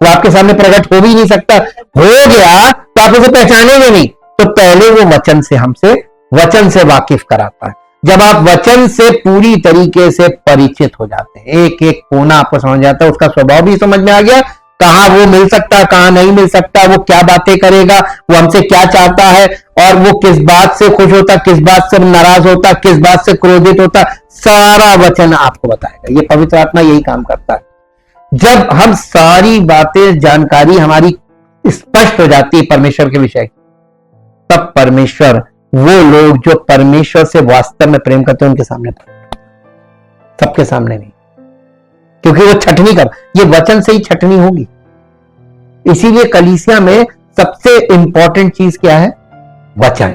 वो आपके सामने प्रकट हो भी नहीं सकता, हो गया तो आप उसे पहचानेंगे नहीं। तो पहले वो वचन से वाकिफ कराता है। जब आप वचन से पूरी तरीके से परिचित हो जाते हैं, एक एक कोना आपको समझ जाता है, उसका स्वभाव भी समझ में आ गया, कहां वो मिल सकता है कहां नहीं मिल सकता, वो क्या बातें करेगा, वो हमसे क्या चाहता है, और वो किस बात से खुश होता, किस बात से नाराज होता, किस बात से क्रोधित होता, सारा वचन आपको बताएगा। ये पवित्र आत्मा यही काम करता है। जब हम सारी बातें, जानकारी हमारी स्पष्ट हो जाती है परमेश्वर के विषय, तब परमेश्वर वो लोग जो परमेश्वर से वास्तव में प्रेम करते हैं उनके सामने प्रकट, सबके सामने नहीं, क्योंकि वो छटनी कर, ये वचन से ही छटनी होगी। इसीलिए कलीसिया में सबसे इंपॉर्टेंट चीज क्या है? वचन।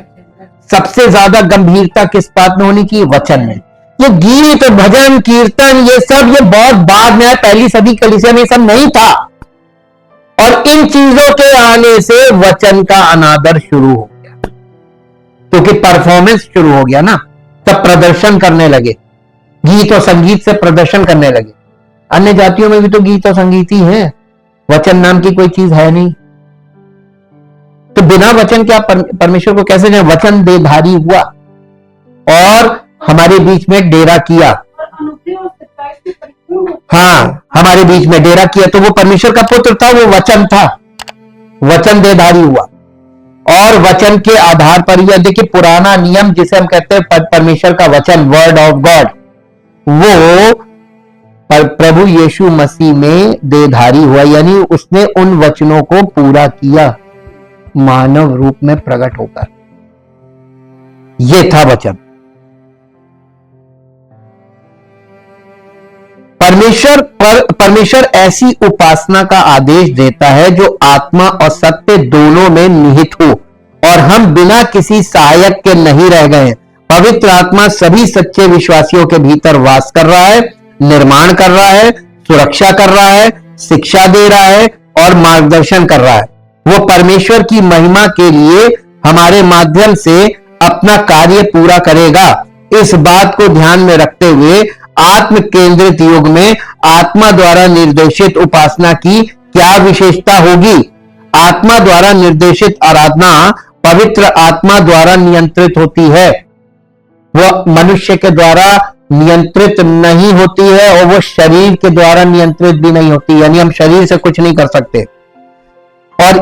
सबसे ज्यादा गंभीरता किस बात में होनी चाहिए? वचन में। ये गीत भजन कीर्तन ये सब ये बहुत बाद में आया, पहली सदी कलीसिया में ये सब नहीं था। और इन चीजों के आने से वचन का अनादर शुरू हो गया, क्योंकि परफॉर्मेंस शुरू हो गया ना, तब प्रदर्शन करने लगे, गीत और संगीत से प्रदर्शन करने लगे। अन्य जातियों में भी तो गीत और संगीत ही है, वचन नाम की कोई चीज है नहीं। तो बिना वचन के आप परमेश्वर को कैसे जाने? वचन देहधारी हुआ और हमारे बीच में डेरा किया। हाँ, हमारे बीच में डेरा किया, तो वो परमेश्वर का पुत्र था, वो वचन था, वचन देहधारी हुआ। और वचन के आधार पर यह देखिए, पुराना नियम जिसे हम कहते हैं परमेश्वर का वचन, वर्ड ऑफ गॉड, वो प्रभु यीशु मसीह में देहधारी हुआ, यानी उसने उन वचनों को पूरा किया मानव रूप में प्रकट होकर। यह था वचन। परमेश्वर ऐसी उपासना का आदेश देता है जो आत्मा और सत्य दोनों में निहित हो, और हम बिना किसी सहायक के नहीं रह गए। पवित्र आत्मा सभी सच्चे विश्वासियों के भीतर वास कर रहा है, निर्माण कर रहा है, सुरक्षा कर रहा है, शिक्षा दे रहा है और मार्गदर्शन कर रहा है। वो परमेश्वर की महिमा के लिए हमारे माध्यम से अपना कार्य पूरा करेगा। इस बात को ध्यान में रखते हुए आत्म केंद्रित युग में आत्मा द्वारा निर्देशित उपासना की क्या विशेषता होगी? आत्मा द्वारा निर्देशित आराधना पवित्र आत्मा द्वारा नियंत्रित होती है, वह मनुष्य के द्वारा नियंत्रित नहीं होती है, और वो शरीर के द्वारा नियंत्रित भी नहीं होती, यानी हम शरीर से कुछ नहीं कर सकते। और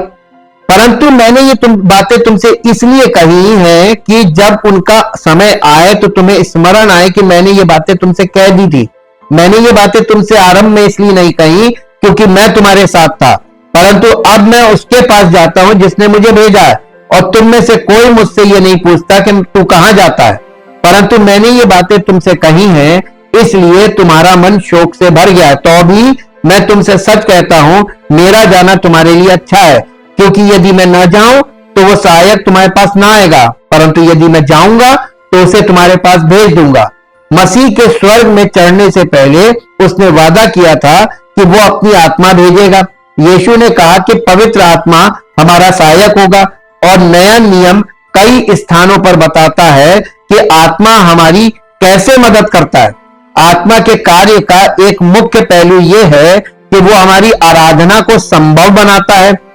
परंतु मैंने ये बातें तुमसे इसलिए कही हैं कि जब उनका समय आए तो तुम्हें स्मरण आए कि मैंने ये बातें तुमसे कह दी थी। मैंने ये बातें तुमसे आरंभ में इसलिए नहीं कही क्योंकि मैं तुम्हारे साथ था, परंतु अब मैं उसके पास जाता हूं जिसने मुझे भेजा है, और तुम में से कोई मुझसे ये नहीं पूछता कि तू कहां जाता है। परंतु मैंने ये बातें तुमसे कही हैं, इसलिए तुम्हारा मन शोक से भर गया है। तो भी मैं तुमसे सच कहता हूं, मेरा जाना तुम्हारे लिए अच्छा है, क्योंकि यदि मैं न जाऊं तो वो सहायक तुम्हारे पास ना आएगा, परंतु यदि मैं जाऊंगा तो उसे तुम्हारे पास भेज दूंगा। मसीह के स्वर्ग में चढ़ने से पहले उसने वादा किया था कि वो अपनी आत्मा भेजेगा। यीशु ने कहा कि पवित्र आत्मा हमारा सहायक होगा, और नया नियम कई स्थानों पर बताता है कि आत्मा हमारी कैसे मदद करता है। आत्मा के कार्य का एक मुख्य पहलू यह है कि वो हमारी आराधना को संभव बनाता है।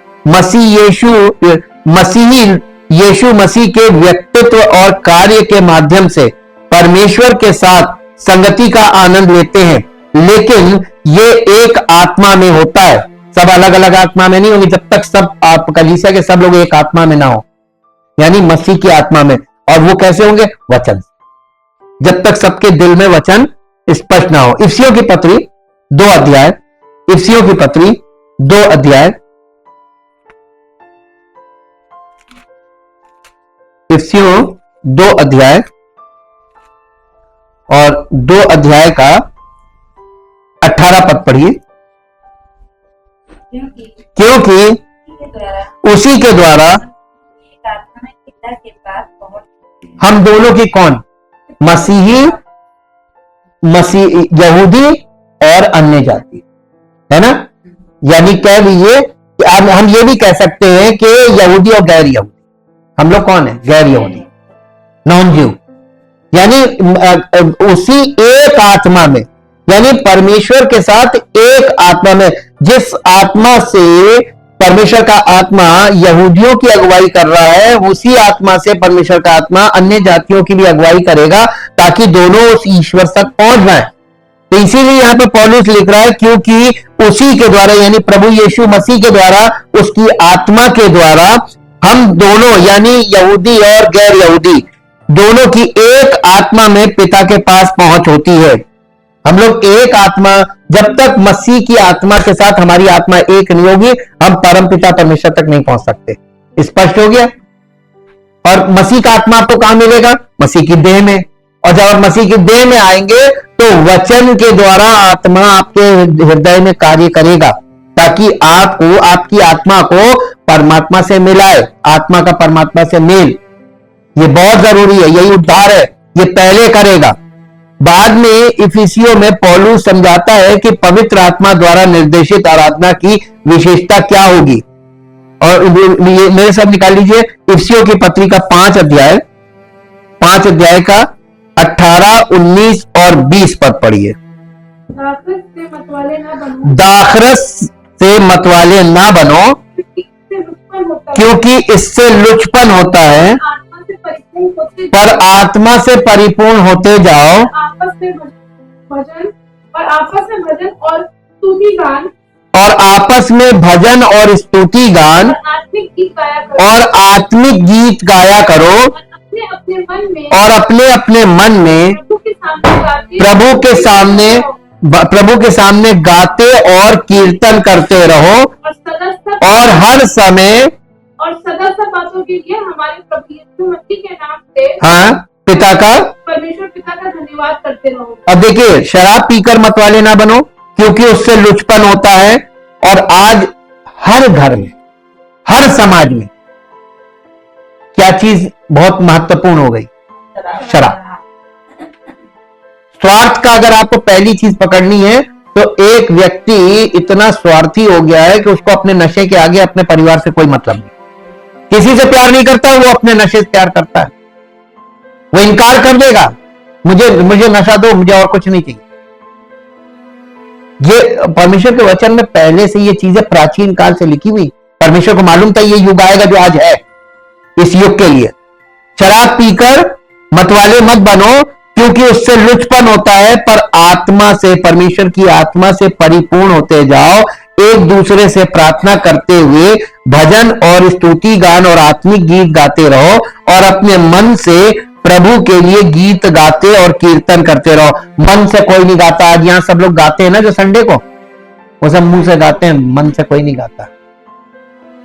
यीशु मसीह के व्यक्तित्व और कार्य के माध्यम से परमेश्वर के साथ संगति का आनंद लेते हैं, लेकिन ये एक आत्मा में होता है, सब अलग अलग आत्मा में नहीं होगी, जब तक सब आप कलीसिया के सब लोग एक आत्मा में ना हो, यानी मसीह की आत्मा में। और वो कैसे होंगे? वचन, जब तक सबके दिल में वचन स्पष्ट ना हो। इफिसियों की पत्री 2 अध्याय, इफिसियों की पत्री 2 अध्याय, इफिसियों 2 अध्याय और 2 अध्याय का 18 पद पढ़िए। क्योंकि उसी के द्वारा हम दोनों की कौन? मसीही, यहूदी और अन्य जाति, है ना। यानी कह लीजिए कि अब हम ये भी कह सकते हैं कि यहूदी और गैर यहूदी। हम लोग कौन है? गैर यहूदी, नॉन ज्यू। यानी उसी एक आत्मा में, यानी परमेश्वर के साथ एक आत्मा में। जिस आत्मा से परमेश्वर का आत्मा यहूदियों की अगुवाई कर रहा है, उसी आत्मा से परमेश्वर का आत्मा अन्य जातियों की भी अगुवाई करेगा, ताकि दोनों उस ईश्वर तक पहुंच जाएं। तो इसीलिए यहां पे पौलुस लिख रहा है, क्योंकि उसी के द्वारा, यानी प्रभु यीशु मसीह के द्वारा, उसकी आत्मा के द्वारा हम दोनों, यानी यहूदी और गैर यहूदी दोनों की एक आत्मा में पिता के पास पहुंच होती है। हम लोग एक आत्मा, जब तक मसीह की आत्मा के साथ हमारी आत्मा एक नहीं होगी, हम परमपिता परमेश्वर तक नहीं पहुंच सकते। स्पष्ट हो गया? और मसीह का आत्मा आपको कहां मिलेगा? मसीह की देह में। और जब आप मसीह की देह में आएंगे तो वचन के द्वारा आत्मा आपके हृदय में कार्य करेगा, ताकि आपको, आपकी आत्मा को परमात्मा से मिलाए। आत्मा का परमात्मा से मेल, ये बहुत जरूरी है, यही उद्धार है। ये पहले करेगा। बाद में इफिसियों में पौलुस समझाता है कि पवित्र आत्मा द्वारा निर्देशित आराधना की विशेषता क्या होगी। और ये मेरे साथ निकाल लीजिए इफिसियों की पत्री का 5 अध्याय का 18, 19 और 20 पद पढ़िए।
दाखरस से मतवाले ना बनो,
दाखरस से मतवाले ना बनो, क्योंकि इससे लुचपन होता है,
आत्मा से परिपूर्ण होते
पर आत्मा से परिपूर्ण होते जाओ,
आपस में भजन और स्तुति गान
और आपस में भजन और स्तुति गान
आत्मिक गीत गाया करो,
और आत्मिक गीत गाया करो,
और अपने अपने मन में
प्रभु के सामने गाते और कीर्तन करते रहो, और हर समय
और सदा सब बातों के लिए हमारे प्रभु यीशु मसीह के नाम से परमेश्वर पिता का धन्यवाद करते रहो।
अब देखिए, शराब पीकर मतवाले ना बनो, क्योंकि उससे लुचपन होता है। और आज हर घर में, हर समाज में क्या चीज बहुत महत्वपूर्ण हो गई? शराब। स्वार्थ का अगर आपको पहली चीज पकड़नी है तो एक व्यक्ति इतना स्वार्थी हो गया है कि उसको अपने नशे के आगे अपने परिवार से कोई मतलब नहीं। किसी से प्यार नहीं करता, वो अपने नशे से प्यार करता है। वो इनकार कर देगा, मुझे नशा दो, मुझे और कुछ नहीं चाहिए। ये परमेश्वर के वचन में पहले से ये चीजें प्राचीन काल से लिखी हुई। परमेश्वर को मालूम था ये युग आएगा जो आज है। इस युग के लिए शराब पीकर मतवाले मत बनो, क्योंकि उससे लुचपन होता है, पर आत्मा से, परमेश्वर की आत्मा से परिपूर्ण होते जाओ, एक दूसरे से प्रार्थना करते हुए भजन और स्तुति गान और आत्मिक गीत गाते रहो, और अपने मन से प्रभु के लिए गीत गाते और कीर्तन करते रहो। मन से कोई नहीं गाता। आज यहां सब लोग गाते हैं ना, जो संडे को, वो सब मुंह से गाते हैं, मन से कोई नहीं गाता।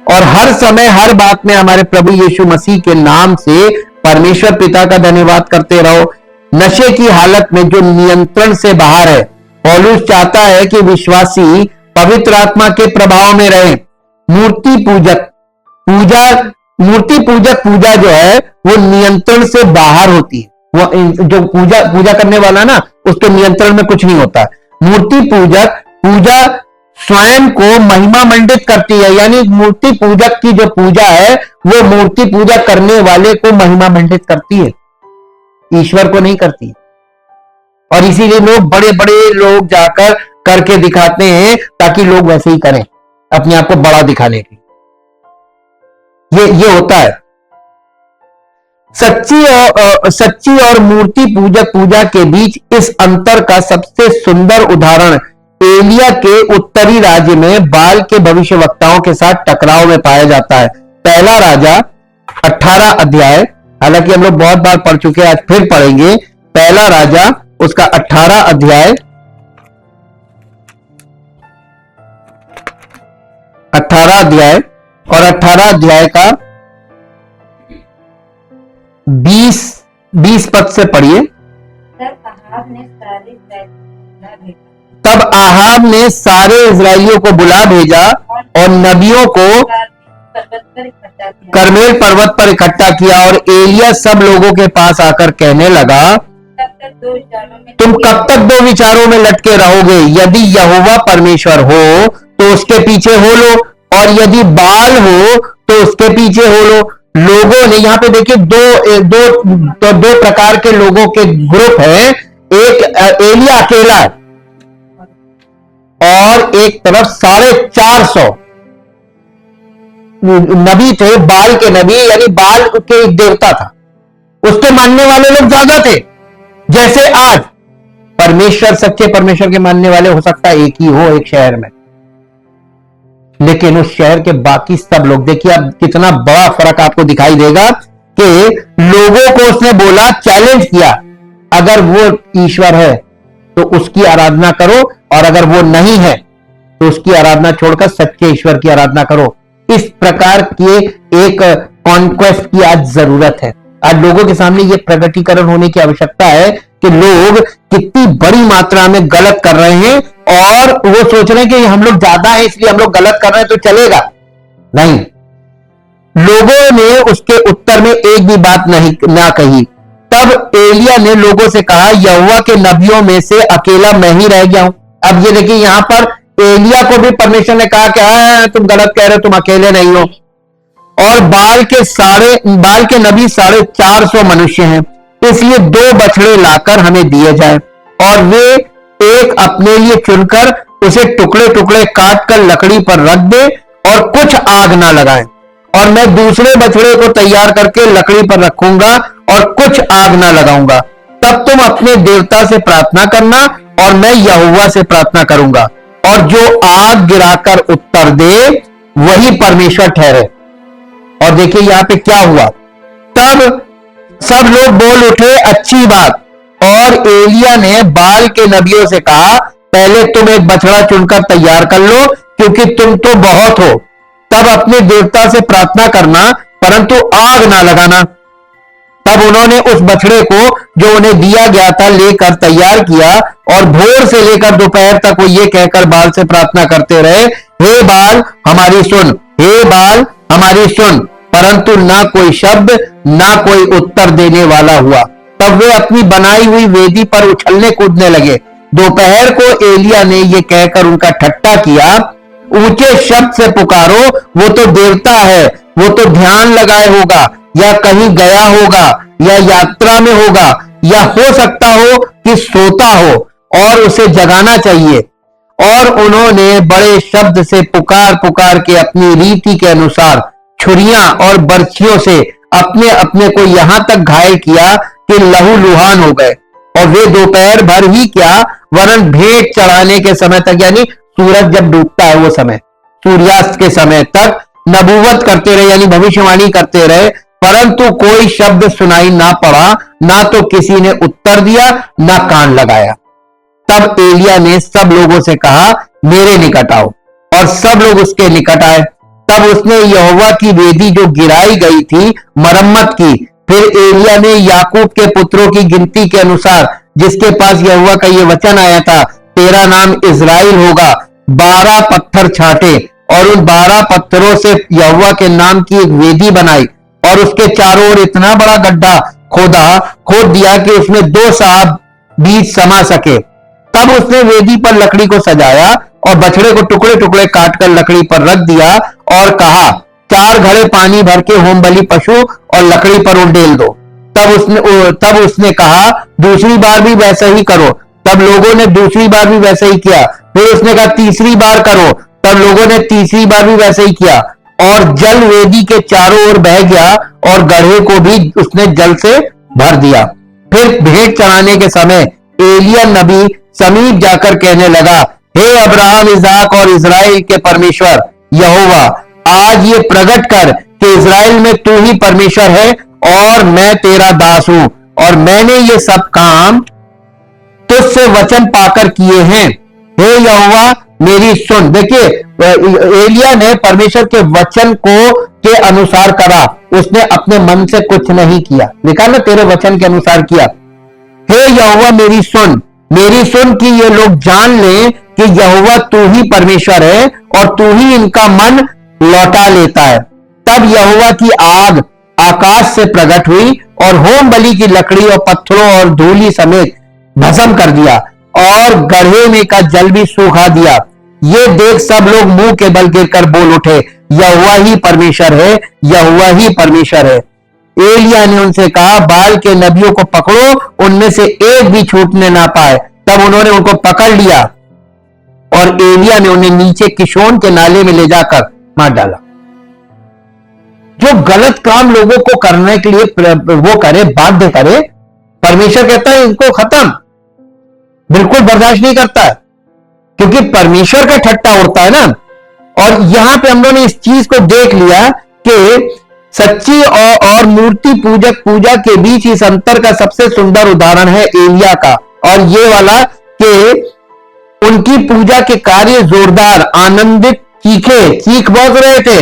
और हर समय हर बात में हमारे प्रभु यीशु मसीह के नाम से परमेश्वर पिता का धन्यवाद करते रहो। नशे की हालत में जो नियंत्रण से बाहर है, पौलुस चाहता है कि विश्वासी पवित्र आत्मा के प्रभाव में रहे। मूर्ति पूजक पूजा जो है वो नियंत्रण से बाहर होती है। वो जो पूजा करने वाला ना, उसके नियंत्रण में कुछ नहीं होता। मूर्ति पूजा स्वयं को महिमा मंडित करती है, यानी मूर्ति पूजक की जो पूजा है वो मूर्ति पूजा करने वाले को महिमा मंडित करती है, ईश्वर को नहीं करती। और इसीलिए लोग, बड़े बड़े लोग जाकर करके दिखाते हैं ताकि लोग वैसे ही करें, अपने आप को बड़ा दिखाने के। ये होता है। सच्ची और मूर्ति पूजक पूजा के बीच इस अंतर का सबसे सुंदर उदाहरण एलिया के उत्तरी राज्य में बाल के भविष्यवक्ताओं के साथ टकराव में पाया जाता है। पहला राजा 18 अध्याय, हालांकि हम लोग बहुत बार पढ़ चुके हैं, आज फिर पढ़ेंगे। पहला राजा उसका 18 अध्याय, 18 अध्याय और 18 अध्याय का 20 पद से पढ़िए। तब आहाब ने सारे इजराइलियों को बुला भेजा और नबियों को करमेल पर्वत पर इकट्ठा किया, और एलिया सब लोगों के पास आकर कहने लगा, तुम कब तक दो विचारों में लटके रहोगे? यदि यहोवा परमेश्वर हो तो उसके पीछे हो लो, और यदि बाल हो तो उसके पीछे हो लो। लोगों ने, यहां पे देखिए दो प्रकार के लोगों के ग्रुप है। एक एलिया अकेला और एक तरफ 450 नबी थे, बाल के नबी, यानी बाल के एक देवता था, उसके मानने वाले लोग ज्यादा थे। जैसे आज परमेश्वर, सच्चे परमेश्वर के मानने वाले हो सकता है एक ही हो एक शहर में, लेकिन उस शहर के बाकी सब लोग, देखिए अब कितना बड़ा फर्क आपको दिखाई देगा कि लोगों को उसने बोला, चैलेंज किया, अगर वो ईश्वर है तो उसकी आराधना करो, और अगर वो नहीं है तो उसकी आराधना छोड़कर सच्चे ईश्वर की आराधना करो। इस प्रकार के एक कॉन्क्वेस्ट की आज जरूरत है। आज लोगों के सामने ये प्रकटीकरण होने की आवश्यकता है कि लोग कितनी बड़ी मात्रा में गलत कर रहे हैं और वो सोच रहे हैं कि हम लोग ज्यादा है इसलिए हम लोग गलत कर रहे हैं तो चलेगा। नहीं, लोगों ने उसके उत्तर में एक भी बात ना कही। तब एलिया ने लोगों से कहा, यहोवा के नबियों में से अकेला मैं ही रह गया हूं। अब ये देखिए, यहां पर एलिया को भी परमेश्वर ने कहा कि तुम गलत कह रहे हो, तुम अकेले नहीं हो। और बाल के नबी 450 मनुष्य हैं, इसलिए 2 बछड़े लाकर हमें दिए जाए और वे एक अपने लिए चुनकर उसे टुकड़े टुकड़े काटकर लकड़ी पर रख दे और कुछ आग ना लगाएं। और मैं दूसरे बछड़े को तैयार करके लकड़ी पर रखूंगा और कुछ आग ना लगाऊंगा। तब तुम अपने देवता से प्रार्थना करना और मैं यहोवा से प्रार्थना करूंगा, और जो आग गिराकर उत्तर दे वही परमेश्वर ठहरे। और देखिए यहां पे क्या हुआ, तब सब लोग बोल उठे, अच्छी बात। और एलिया ने बाल के नबियों से कहा, पहले तुम एक बछड़ा चुनकर तैयार कर लो, क्योंकि तुम तो बहुत हो। तब अपने देवता से प्रार्थना करना, परंतु आग ना लगाना। तब उन्होंने उस बछड़े को जो उन्हें दिया गया था लेकर तैयार किया, और भोर से लेकर दोपहर तक वो ये कहकर बाल से प्रार्थना करते रहे, हे बाल हमारी सुन, हे बाल हमारी सुन। परंतु ना कोई शब्द, ना कोई उत्तर देने वाला हुआ। तब वे अपनी बनाई हुई वेदी पर उछलने कूदने लगे। दोपहर को एलिया ने ये कहकर उनका ठट्टा किया, ऊंचे शब्द से पुकारो, वो तो देवता है, वो तो ध्यान लगाए होगा, या कहीं गया होगा, या यात्रा में होगा, या हो सकता हो कि सोता हो और उसे जगाना चाहिए। और उन्होंने बड़े शब्द से पुकार पुकार के अपनी रीति के अनुसार छुरियां और बर्छियों से अपने अपने को यहां तक घायल किया कि लहूलुहान हो गए। और वे दोपहर भर ही क्या, वरन भेंट चढ़ाने के समय तक, यानी सूरज जब डूबता है वो समय, सूर्यास्त के समय तक नबूवत करते रहे, यानी भविष्यवाणी करते रहे, परंतु कोई शब्द सुनाई ना पड़ा, ना तो किसी ने उत्तर दिया, ना कान लगाया। तब एलिया ने सब लोगों से कहा, मेरे निकट आओ, और सब लोग उसके निकट आए। तब उसने यहोवा की वेदी जो गिराई गई थी मरम्मत की। फिर एलिया ने याकूब के पुत्रों की गिनती के अनुसार, जिसके पास यहोवा का ये वचन आया था, तेरा नाम इज़राइल होगा, 12 पत्थर छांटे, और उन 12 पत्थरों से यहोवा के नाम की एक वेदी बनाई, और उसके चारों ओर इतना बड़ा गड्ढा खोद दिया कि उसमें 2 साहब बीज समा सके। तब उसने वेदी पर लकड़ी को सजाया और बछड़े को टुकड़े टुकड़े काटकर लकड़ी पर रख दिया और कहा, 4 घड़े पानी भर के होम बलि पशु और लकड़ी पर उंडेल दो। तब उसने कहा, दूसरी बार भी वैसा ही करो। तब लोगों ने दूसरी बार भी वैसा ही किया। फिर उसने कहा, तीसरी बार करो। तब लोगों ने तीसरी बार भी वैसा ही किया, और जल वेदी के चारों ओर बह गया और गड्ढे को भी उसने जल से भर दिया। फिर भेंट चढ़ाने के समय एलिया नबी समीप जाकर कहने लगा, हे अब्राहम, इसाक और इज़राइल के परमेश्वर यहोवा, आज ये प्रकट कर कि इज़राइल में तू ही परमेश्वर है और मैं तेरा दास हूं, और मैंने ये सब काम तुझसे वचन पाकर किए हैं। हे यहोवा मेरी सुन। देखिए, एलिया ने परमेश्वर के वचन के अनुसार करा, उसने अपने मन से कुछ नहीं किया। लिखा ना, तेरे वचन के अनुसार किया। हे यहोवा मेरी सुन कि ये लोग जान लें कि यहोवा तू ही परमेश्वर है और तू ही इनका मन लौटा लेता है। तब यहोवा की आग आकाश से प्रकट हुई और होम बलि की लकड़ी और पत्थरों और धूलि समेत भस्म कर दिया, और गड्ढे में का जल भी सूखा दिया। ये देख सब लोग मुंह के बल गिरकर बोल उठे, यहोवा ही परमेश्वर है, यहोवा ही परमेश्वर है। एलिया ने उनसे कहा, बाल के नबियों को पकड़ो, उनमें से एक भी छूटने ना पाए। तब उन्होंने उनको पकड़ लिया और एलिया ने उन्हें नीचे किशोन के नाले में ले जाकर मार डाला। जो गलत काम लोगों को करने के लिए वो करे, बाध्य करे, परमेश्वर कहता है इनको खत्म, बिल्कुल बर्दाश्त नहीं करता है, क्योंकि परमेश्वर का ठट्टा उड़ता है ना। और यहां पे हम लोगों ने इस चीज को देख लिया कि सच्ची और मूर्ति पूजक पूजा के बीच इस अंतर का सबसे सुंदर उदाहरण है एलिया का, और ये वाला कि उनकी पूजा के कार्य जोरदार, आनंदित चीख बहुत रहे थे,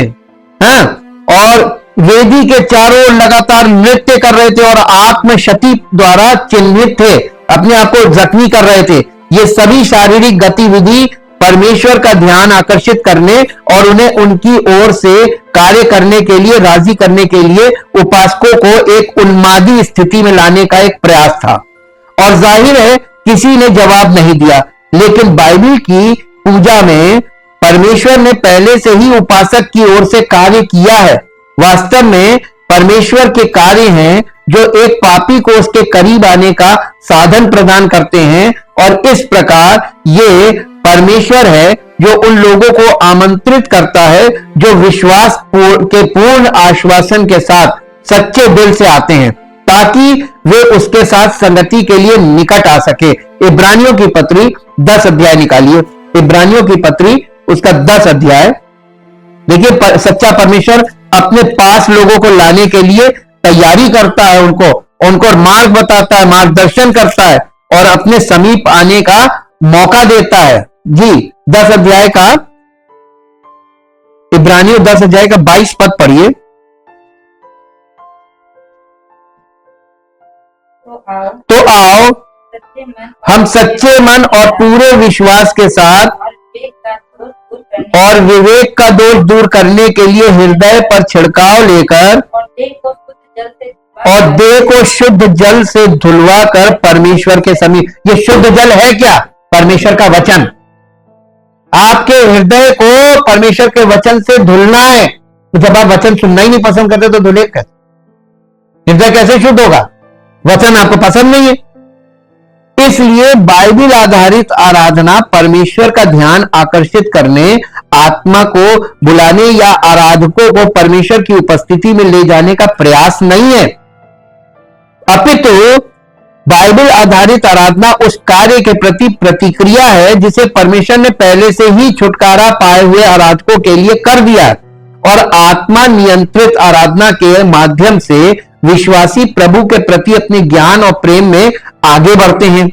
हाँ, और वेदी के चारों ओर लगातार नृत्य कर रहे थे और आत्मशक्ति द्वारा चिन्हित थे, अपने आप को जख्मी कर रहे थे। ये सभी शारीरिक गतिविधि परमेश्वर का ध्यान आकर्षित करने और उन्हें उनकी ओर से कार्य करने के लिए, राजी करने के लिए उपासकों को एक उन्मादी स्थिति में लाने का एक प्रयास था। और जाहिर है किसी ने जवाब नहीं दिया, लेकिन बाइबल की पूजा में परमेश्वर ने पहले से ही उपासक की ओर से कार्य किया है। वास्तव में परमेश्वर के कार्य हैं जो एक पापी को उसके करीब आने का साधन प्रदान करते हैं, और इस प्रकार ये परमेश्वर है जो उन लोगों को आमंत्रित करता है जो विश्वास के पूर्ण आश्वासन के साथ सच्चे दिल से आते हैं, ताकि वे उसके साथ संगति के लिए निकट आ सके। इब्रानियों की पत्री 10 अध्याय निकालिए, इब्रानियों की पत्री उसका 10 अध्याय। देखिए सच्चा परमेश्वर अपने पास लोगों को लाने के लिए तैयारी करता है, उनको मार्ग बताता है, मार्गदर्शन करता है और अपने समीप आने का मौका देता है। जी 10 अध्याय का, इब्रानियों 10 अध्याय का 22 पद पढ़िए। तो आओ हम सच्चे मन और पूरे विश्वास के साथ और विवेक का दोष दूर करने के लिए हृदय पर छिड़काव लेकर और देह को शुद्ध जल से धुलवा कर परमेश्वर के समीप। ये शुद्ध जल है क्या? परमेश्वर का वचन। आपके हृदय को परमेश्वर के वचन से धुलना है। तो जब आप वचन सुनना ही नहीं पसंद करते तो धुले कैसे? हृदय कैसे शुद्ध होगा? वचन आपको पसंद नहीं है। इसलिए बाइबल आधारित आराधना परमेश्वर का ध्यान आकर्षित करने, आत्मा को बुलाने या आराधकों को परमेश्वर की उपस्थिति में ले जाने का प्रयास नहीं है, अपितु बाइबल आधारित आराधना उस कार्य के प्रति प्रतिक्रिया है जिसे परमेश्वर ने पहले से ही छुटकारा पाए हुए आराधकों के लिए कर दिया। और आत्मा नियंत्रित आराधना के माध्यम से विश्वासी प्रभु के प्रति अपने ज्ञान और प्रेम में आगे बढ़ते हैं।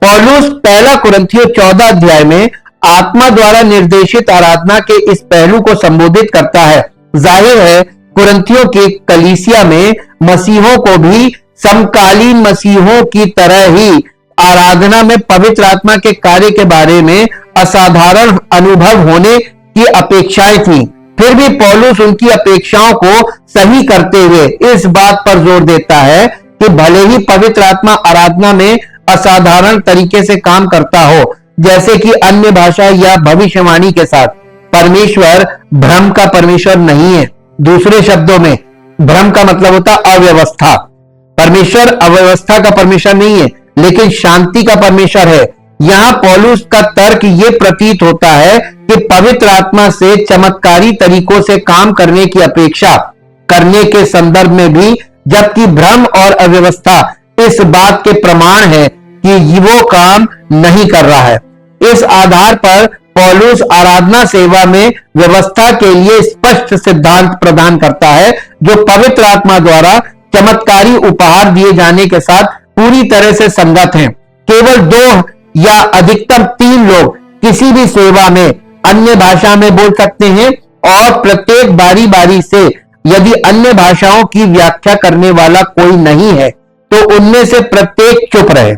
पौलुस पहला कुरिन्थियों 14 अध्याय में आत्मा द्वारा निर्देशित आराधना के इस पहलू को संबोधित करता है। जाहिर है कुरिन्थियों की कलीसिया में मसीहों को भी समकालीन मसीहों की तरह ही आराधना में पवित्र आत्मा के कार्य के बारे में असाधारण अनुभव होने की अपेक्षाएं थी। फिर भी पौलुस उनकी अपेक्षाओं को सही करते हुए इस बात पर जोर देता है कि भले ही पवित्र आत्मा आराधना में असाधारण तरीके से काम करता हो, जैसे कि अन्य भाषा या भविष्यवाणी के साथ, परमेश्वर भ्रम का परमेश्वर नहीं है। दूसरे शब्दों में भ्रम का मतलब होता अव्यवस्था। परमेश्वर अव्यवस्था का परमेश्वर नहीं है, लेकिन शांति का परमेश्वर है। यहां पौलुस का तर्क ये प्रतीत होता है कि पवित्र आत्मा से चमत्कारी तरीकों से काम करने की अपेक्षा करने के संदर्भ में भी, जबकि भ्रम और अव्यवस्था इस बात के प्रमाण है कि वो काम नहीं कर रहा है। इस आधार पर पौलुस आराधना सेवा में व्यवस्था के लिए स्पष्ट सिद्धांत प्रदान करता है जो पवित्र आत्मा द्वारा चमत्कारी उपहार दिए जाने के साथ पूरी तरह से संगत हैं। केवल 2 या अधिकतम 3 लोग किसी भी सेवा में अन्य भाषा में बोल सकते हैं, और प्रत्येक बारी बारी से यदि अन्य भाषाओं की व्याख्या करने वाला कोई नहीं है तो उनमें से प्रत्येक चुप रहे।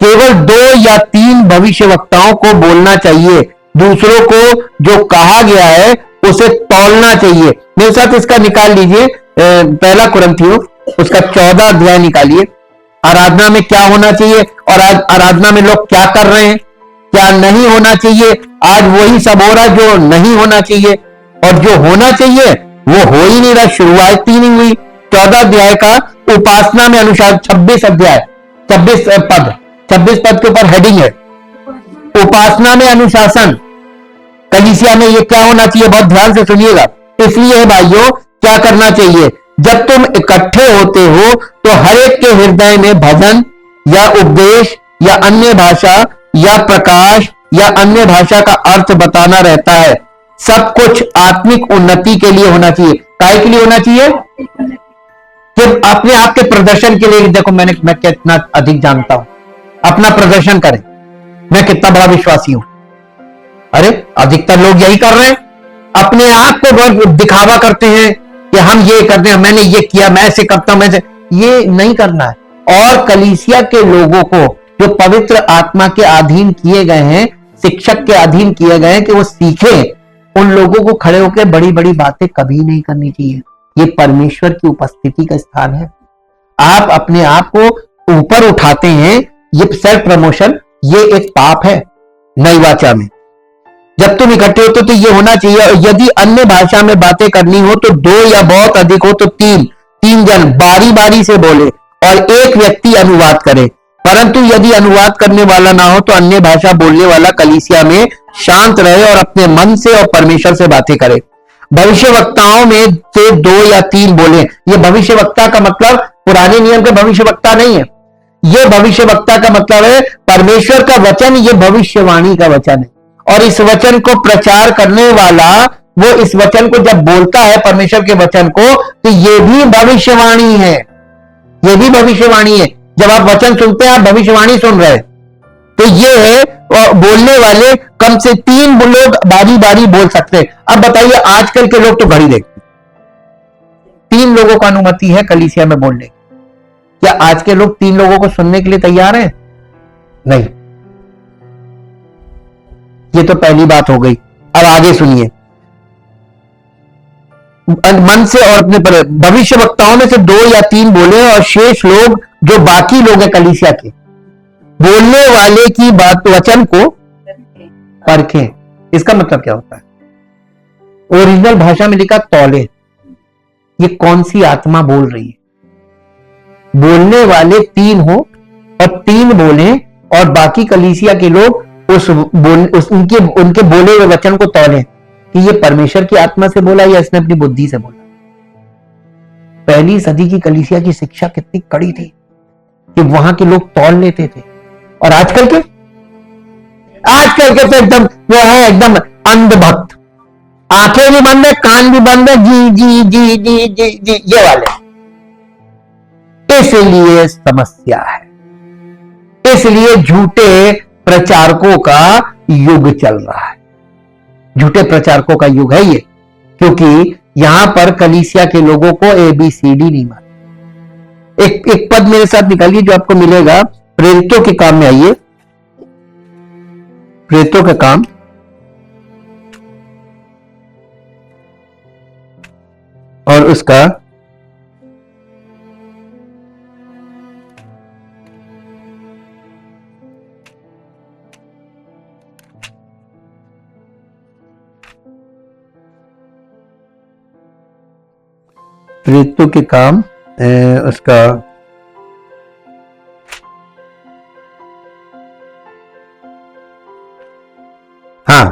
केवल 2 या 3 भविष्यवक्ताओं को बोलना चाहिए। दूसरों को जो कहा गया है उसे तौलना चाहिए। मेरे साथ इसका निकाल लीजिए, पहला कुरिन्थियों उसका 14 अध्याय निकालिए। आराधना में क्या होना चाहिए और आज आराधना में लोग क्या कर रहे हैं, क्या नहीं होना चाहिए। आज वही सब हो रहा है जो नहीं होना चाहिए, और जो होना चाहिए वो हो ही नहीं रहा। शुरुआत ही नहीं हुई। 14 अध्याय का उपासना में अनुसार 26 अध्याय 26 पद के ऊपर हेडिंग है उपासना में अनुशासन। कलीसिया में ये क्या होना चाहिए, बहुत ध्यान से सुनिएगा। इसलिए भाइयों क्या करना चाहिए, जब तुम इकट्ठे होते हो तो हर एक के हृदय में भजन या उपदेश या अन्य भाषा या प्रकाश या अन्य भाषा का अर्थ बताना रहता है। सब कुछ आत्मिक उन्नति के लिए होना चाहिए। काय के लिए होना चाहिए? कि अपने आप के प्रदर्शन के लिए। देखो मैं कितना अधिक जानता हूं, अपना प्रदर्शन करें, मैं कितना बड़ा विश्वासी हूं। अरे अधिकतर लोग यही कर रहे हैं, अपने आप को बहुत दिखावा करते हैं। कि हम ये करते हैं, मैंने ये किया, मैं ऐसे करता हूं, मैं ऐसे, ये नहीं करना है। और कलीसिया के लोगों को जो पवित्र आत्मा के अधीन किए गए हैं, शिक्षक के अधीन किए गए हैं कि वो सीखें, उन लोगों को खड़े होकर बड़ी बड़ी बातें कभी नहीं करनी चाहिए। ये परमेश्वर की उपस्थिति का स्थान है। आप अपने आप को ऊपर उठाते हैं, ये सेल्फ प्रमोशन, ये एक पाप है। नई वाचा में जब तुम इकट्ठे होते तो ये होना चाहिए, यदि अन्य भाषा में बातें करनी हो तो 2 या बहुत अधिक हो तो 3 जन बारी बारी से बोले और एक व्यक्ति अनुवाद करे। परंतु यदि अनुवाद करने वाला ना हो तो अन्य भाषा बोलने वाला कलीसिया में शांत रहे और अपने मन से और परमेश्वर से बातें करे। भविष्यवक्ताओं में से 2 या 3 बोले। ये भविष्यवक्ता का मतलब पुराने नियम के भविष्यवक्ता नहीं है। ये भविष्यवक्ता का मतलब है परमेश्वर का वचन, ये भविष्यवाणी का वचन है। और इस वचन को प्रचार करने वाला, वो इस वचन को जब बोलता है, परमेश्वर के वचन को, तो ये भी भविष्यवाणी है। ये भी भविष्यवाणी है। जब आप वचन सुनते हैं, आप भविष्यवाणी सुन रहे हैं। तो ये है, और बोलने वाले कम से 3 लोग बारी बारी बोल सकते हैं। अब बताइए, आजकल के लोग तो घड़ी देखते, 3 लोगों को अनुमति है कलीसिया में बोलने की। क्या आज के लोग 3 लोगों को सुनने के लिए तैयार हैं? नहीं। ये तो पहली बात हो गई। अब आगे सुनिए, मन से और अपने पर। भविष्य वक्ताओं में से 2 या 3 बोले और शेष लोग, जो बाकी लोग हैं कलीसिया के, बोलने वाले की बात वचन को परखें। इसका मतलब क्या होता है? ओरिजिनल भाषा में लिखा तौले, ये कौन सी आत्मा बोल रही है। बोलने वाले 3 हो और 3 बोले और बाकी कलीसिया के लोग उनके बोले हुए वचन को तौलें कि ये परमेश्वर की आत्मा से बोला या इसने अपनी बुद्धि से बोला। पहली सदी की कलीसिया की शिक्षा कितनी कड़ी थी कि वहां के लोग तौल लेते थे। और आजकल के तो एकदम वो है, एकदम अंधभक्त, आंखें भी बंद है, कान भी बंद है, जी जी जी जी जी जी, ये वाले। इसलिए समस्या है, इसलिए झूठे प्रचारकों का युग चल रहा है। झूठे प्रचारकों का युग है ये, क्योंकि यहां पर कलीसिया के लोगों को ABCD नहीं मालूम। एक पद मेरे साथ निकालिए जो आपको मिलेगा, प्रेरितों के काम में आइए। प्रेरितों का काम, और उसका प्रेरितों के काम, उसका हाँ,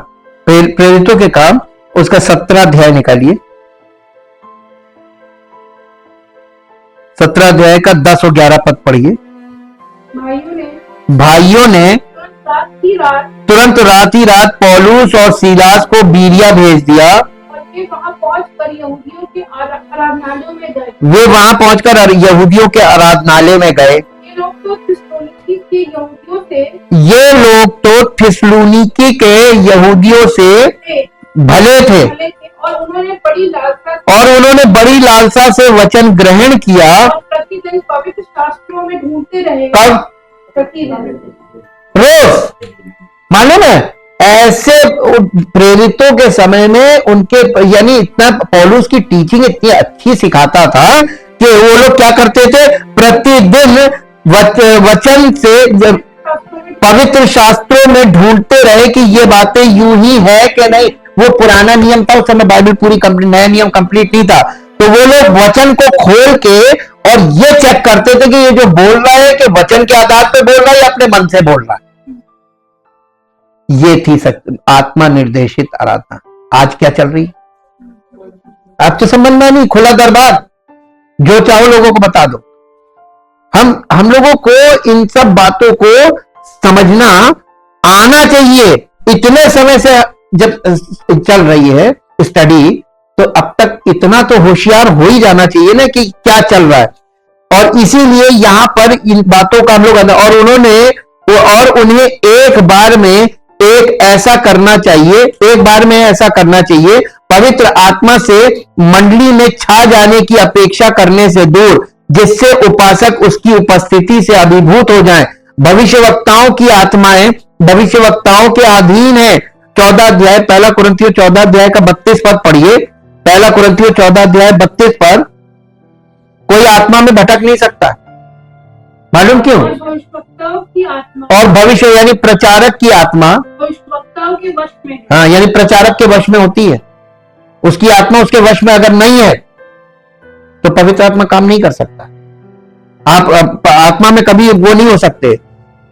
प्रेरितों के काम, उसका 17 अध्याय निकालिए। 17 अध्याय का 10 और 11 पद पढ़िए। भाइयों ने तुरंत रात ही रात पौलुस और सीलास को बीरिया भेज दिया।
वे वहां पहुंचकर यहूदियों के आराधनालयों में गए।
वे वहां पहुंचकर यहूदियों के आराधनालय में गए।
ये लोग तो थिस्सलुनीकी के यहूदियों से भले थे और उन्होंने बड़ी लालसा से वचन ग्रहण किया और प्रतिदिन पवित्र शास्त्रों में ढूंढते रहे।
कब? प्रतिदिन, रोज। मालूम है, ऐसे प्रेरितों के समय में उनके, यानी इतना पौलुस की टीचिंग इतनी अच्छी सिखाता था कि वो लोग क्या करते थे, प्रतिदिन वचन से पवित्र शास्त्रों में ढूंढते रहे कि ये बातें यूं ही है कि नहीं। वो पुराना नियम था, उस समय बाइबल पूरी कंप्लीट, नया नियम कंप्लीट नहीं था। तो वो लोग वचन को खोल के और ये चेक करते थे कि ये जो बोल रहा है कि वचन के आधार पर बोल रहा है या अपने मन से बोल रहा है। ये थी आत्मा निर्देशित आराधना। आज क्या चल रही? आप तो संबंध में नहीं, खुला दरबार, जो चाहो लोगों को बता दो। हम लोगों को इन सब बातों को समझना आना चाहिए। इतने समय से जब चल रही है स्टडी, तो अब तक इतना तो होशियार हो ही जाना चाहिए ना कि क्या चल रहा है। और इसीलिए यहां पर इन बातों का हम लोग, और उन्हें एक बार में ऐसा करना चाहिए पवित्र आत्मा से मंडली में छा जाने की अपेक्षा करने से दूर, जिससे उपासक उसकी उपस्थिति से अभिभूत हो जाएं। भविष्यवक्ताओं की आत्माएं भविष्यवक्ताओं के अधीन है। 14 अध्याय 1 कुरिन्थियों 14 अध्याय का 32 पद पढ़िए। 1 कुरिन्थियों 14 अध्याय 32 पद। कोई आत्मा में भटक नहीं सकता, मालूम क्यों?
और भविष्यवक्ताओं की आत्मा,
और भविष्य यानी प्रचारक की आत्मा,
भविष्यवक्ताओं के वश में है।
हाँ, यानी प्रचारक के वश में होती है। उसकी आत्मा उसके वश में अगर नहीं है तो पवित्र आत्मा काम नहीं कर सकता। आप आत्मा में कभी वो नहीं हो सकते।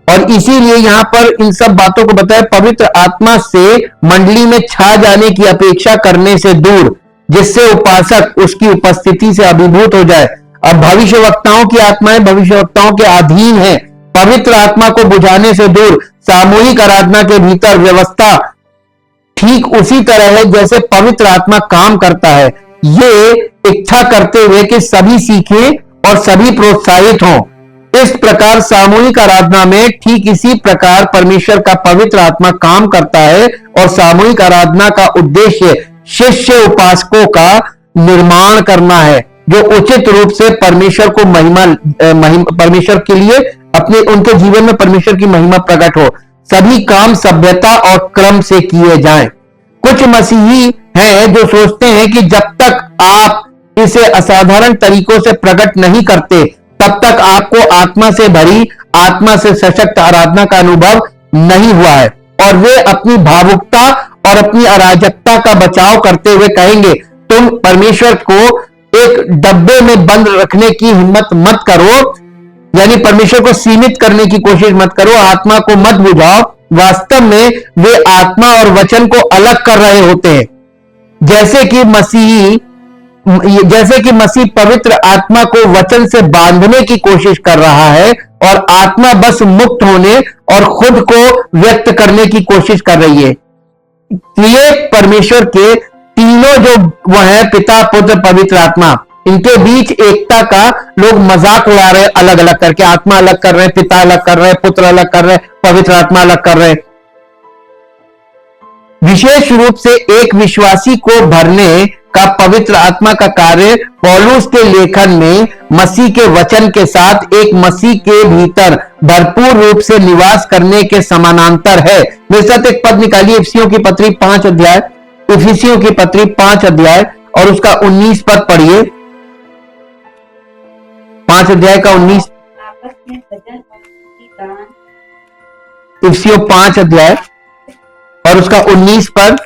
और इसीलिए यहां पर इन सब बातों को बताया, पवित्र आत्मा से मंडली में छा जाने की अपेक्षा करने से दूर, जिससे उपासक उसकी उपस्थिति से अभिभूत हो जाए। अब भविष्यवक्ताओं की आत्माएं भविष्यवक्ताओं के अधीन है। पवित्र आत्मा को बुझाने से दूर सामूहिक आराधना के भीतर व्यवस्था ठीक उसी तरह है जैसे पवित्र आत्मा काम करता है, ये इच्छा करते हुए कि सभी सीखें और सभी प्रोत्साहित हों। इस प्रकार सामूहिक आराधना में ठीक इसी प्रकार परमेश्वर का पवित्र आत्मा काम करता है। और सामूहिक आराधना का उद्देश्य शिष्य उपासकों का निर्माण करना है, जो उचित रूप से परमेश्वर को परमेश्वर के लिए अपने उनके जीवन में परमेश्वर की महिमा प्रकट हो। सभी काम सभ्यता और क्रम से किए जाएं। कुछ मसीही हैं जो सोचते हैं कि जब तक आप इसे असाधारण तरीकों से प्रकट नहीं करते, तब तक आपको आत्मा से भरी, आत्मा से सशक्त आराधना का अनुभव नहीं हुआ है। और वे अपनी भावुकता और अपनी अराजकता का बचाव करते हुए कहेंगे, तुम परमेश्वर को एक डब्बे में बंद रखने की हिम्मत मत करो, यानी परमेश्वर को सीमित करने की कोशिश मत करो, आत्मा को मत बुझाओ। वास्तव में वे आत्मा और वचन को अलग कर रहे होते हैं। जैसे कि मसीह पवित्र आत्मा को वचन से बांधने की कोशिश कर रहा है और आत्मा बस मुक्त होने और खुद को व्यक्त करने की कोशिश कर रही है। ये परमेश्वर के तीनों जो वो है, पिता पुत्र पवित्र आत्मा, इनके बीच एकता का लोग मजाक उड़ा रहे हैं, अलग अलग करके। आत्मा अलग कर रहे हैं, पिता अलग कर रहे हैं, पुत्र अलग कर रहे हैं, पवित्र आत्मा अलग कर रहे हैं। विशेष रूप से एक विश्वासी को भरने का पवित्र आत्मा का कार्य पौलुस के लेखन में मसीह के वचन के साथ एक मसीह के भीतर भरपूर रूप से निवास करने के समानांतर है। मेरे साथ एक पद निकालिए, इफिसियों की पत्री 5 अध्याय, इफिसियों की पत्री 5 अध्याय और उसका 19 पद पढ़िए। 5 अध्याय का 19, इफिसियों 5 अध्याय और उसका 19 पद।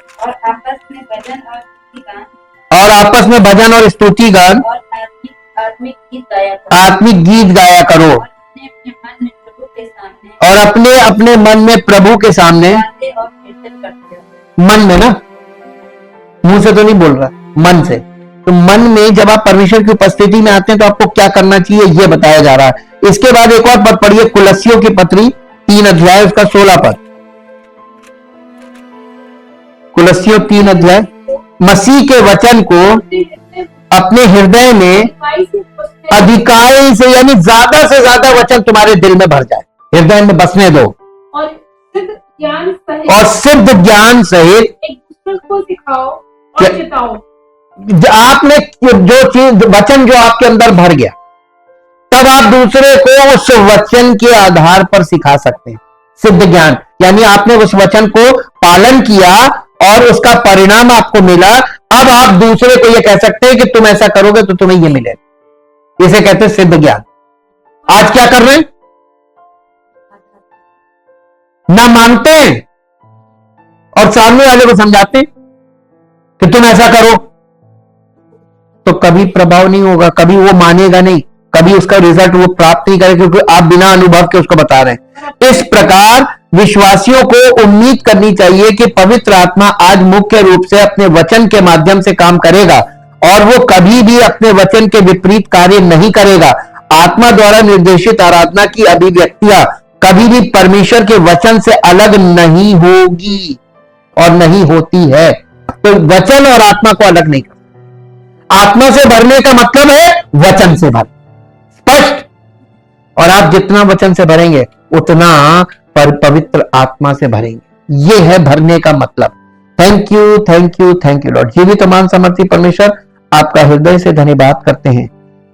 और आपस में भजन और
स्तुति गान
और आत्मिक
गीत गाया करो और अपने अपने मन में प्रभु के सामने, मन में ना, मुंह से तो नहीं बोल रहा, मन से। तो मन में जब आप परमेश्वर की उपस्थिति में आते हैं तो आपको क्या करना चाहिए, यह बताया जा रहा है। इसके बाद एक और पद पढ़िए, कुलस्सियों की पत्री 3 अध्याय उसका 16 पद। कुलस्सियों 3 अध्याय, मसीह के वचन को अपने हृदय में अधिकाई से, यानी ज्यादा से ज्यादा वचन तुम्हारे दिल में भर जाए, हृदय में बसने दो।
और
सिद्ध ज्ञान सहित
एक दूसरे को सिखाओ और चिताओ।
आपने जो चीज वचन जो आपके अंदर भर गया, तब आप दूसरे को उस वचन के आधार पर सिखा सकते हैं। सिद्ध ज्ञान यानी आपने उस वचन को पालन किया और उसका परिणाम आपको मिला। अब आप दूसरे को यह कह सकते हैं कि तुम ऐसा करोगे तो तुम्हें यह मिलेगा। इसे कहते हैं सिद्ध ज्ञान। आज क्या कर रहे हैं, ना मानते हैं और सामने वाले को समझाते हैं कि तुम ऐसा करो, तो कभी प्रभाव नहीं होगा, कभी वो मानेगा नहीं, कभी उसका रिजल्ट वो प्राप्त नहीं करेगा, क्योंकि आप बिना अनुभव के उसको बता रहे हैं। इस प्रकार विश्वासियों को उम्मीद करनी चाहिए कि पवित्र आत्मा आज मुख्य रूप से अपने वचन के माध्यम से काम करेगा और वो कभी भी अपने वचन के विपरीत कार्य नहीं करेगा। आत्मा द्वारा निर्देशित आराधना की अभिव्यक्तियां कभी भी परमेश्वर के वचन से अलग नहीं होगी और नहीं होती है। तो वचन और आत्मा को अलग नहीं करता। आत्मा से भरने का मतलब है वचन से भर, स्पष्ट। और आप जितना वचन से भरेंगे उतना पर पवित्र आत्मा से भरेंगे। यह है भरने का मतलब। Thank you, thank you, thank you Lord. जीवित मान समर्थी परमेश्वर, आपका हृदय से धन्यवाद करते हैं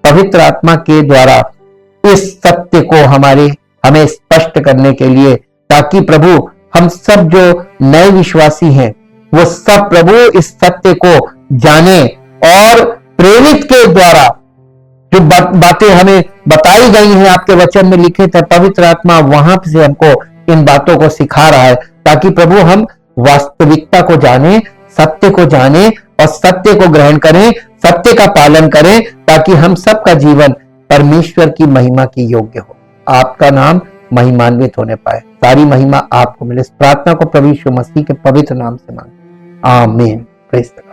पवित्र आत्मा के द्वारा इस सत्य को हमें स्पष्ट करने के लिए, ताकि प्रभु हम सब जो नए विश्वासी हैं वो सब प्रभु इस सत्य को जाने, और प्रेरित के द्वारा जो बातें हमें बताई गई हैं आपके वचन में लिखे थे, पवित्र आत्मा वहां से हमको इन बातों को सिखा रहा है, ताकि प्रभु हम वास्तविकता को जाने, सत्य को जाने और सत्य को ग्रहण करें, सत्य का पालन करें, ताकि हम सबका जीवन परमेश्वर की महिमा की योग्य हो, आपका नाम महिमान्वित होने पाए। सारी महिमा आपको मिले। इस प्रार्थना को प्रभु यीशु मसीह के पवित्र नाम से मांगते हैं, आमीन। Praise the Lord.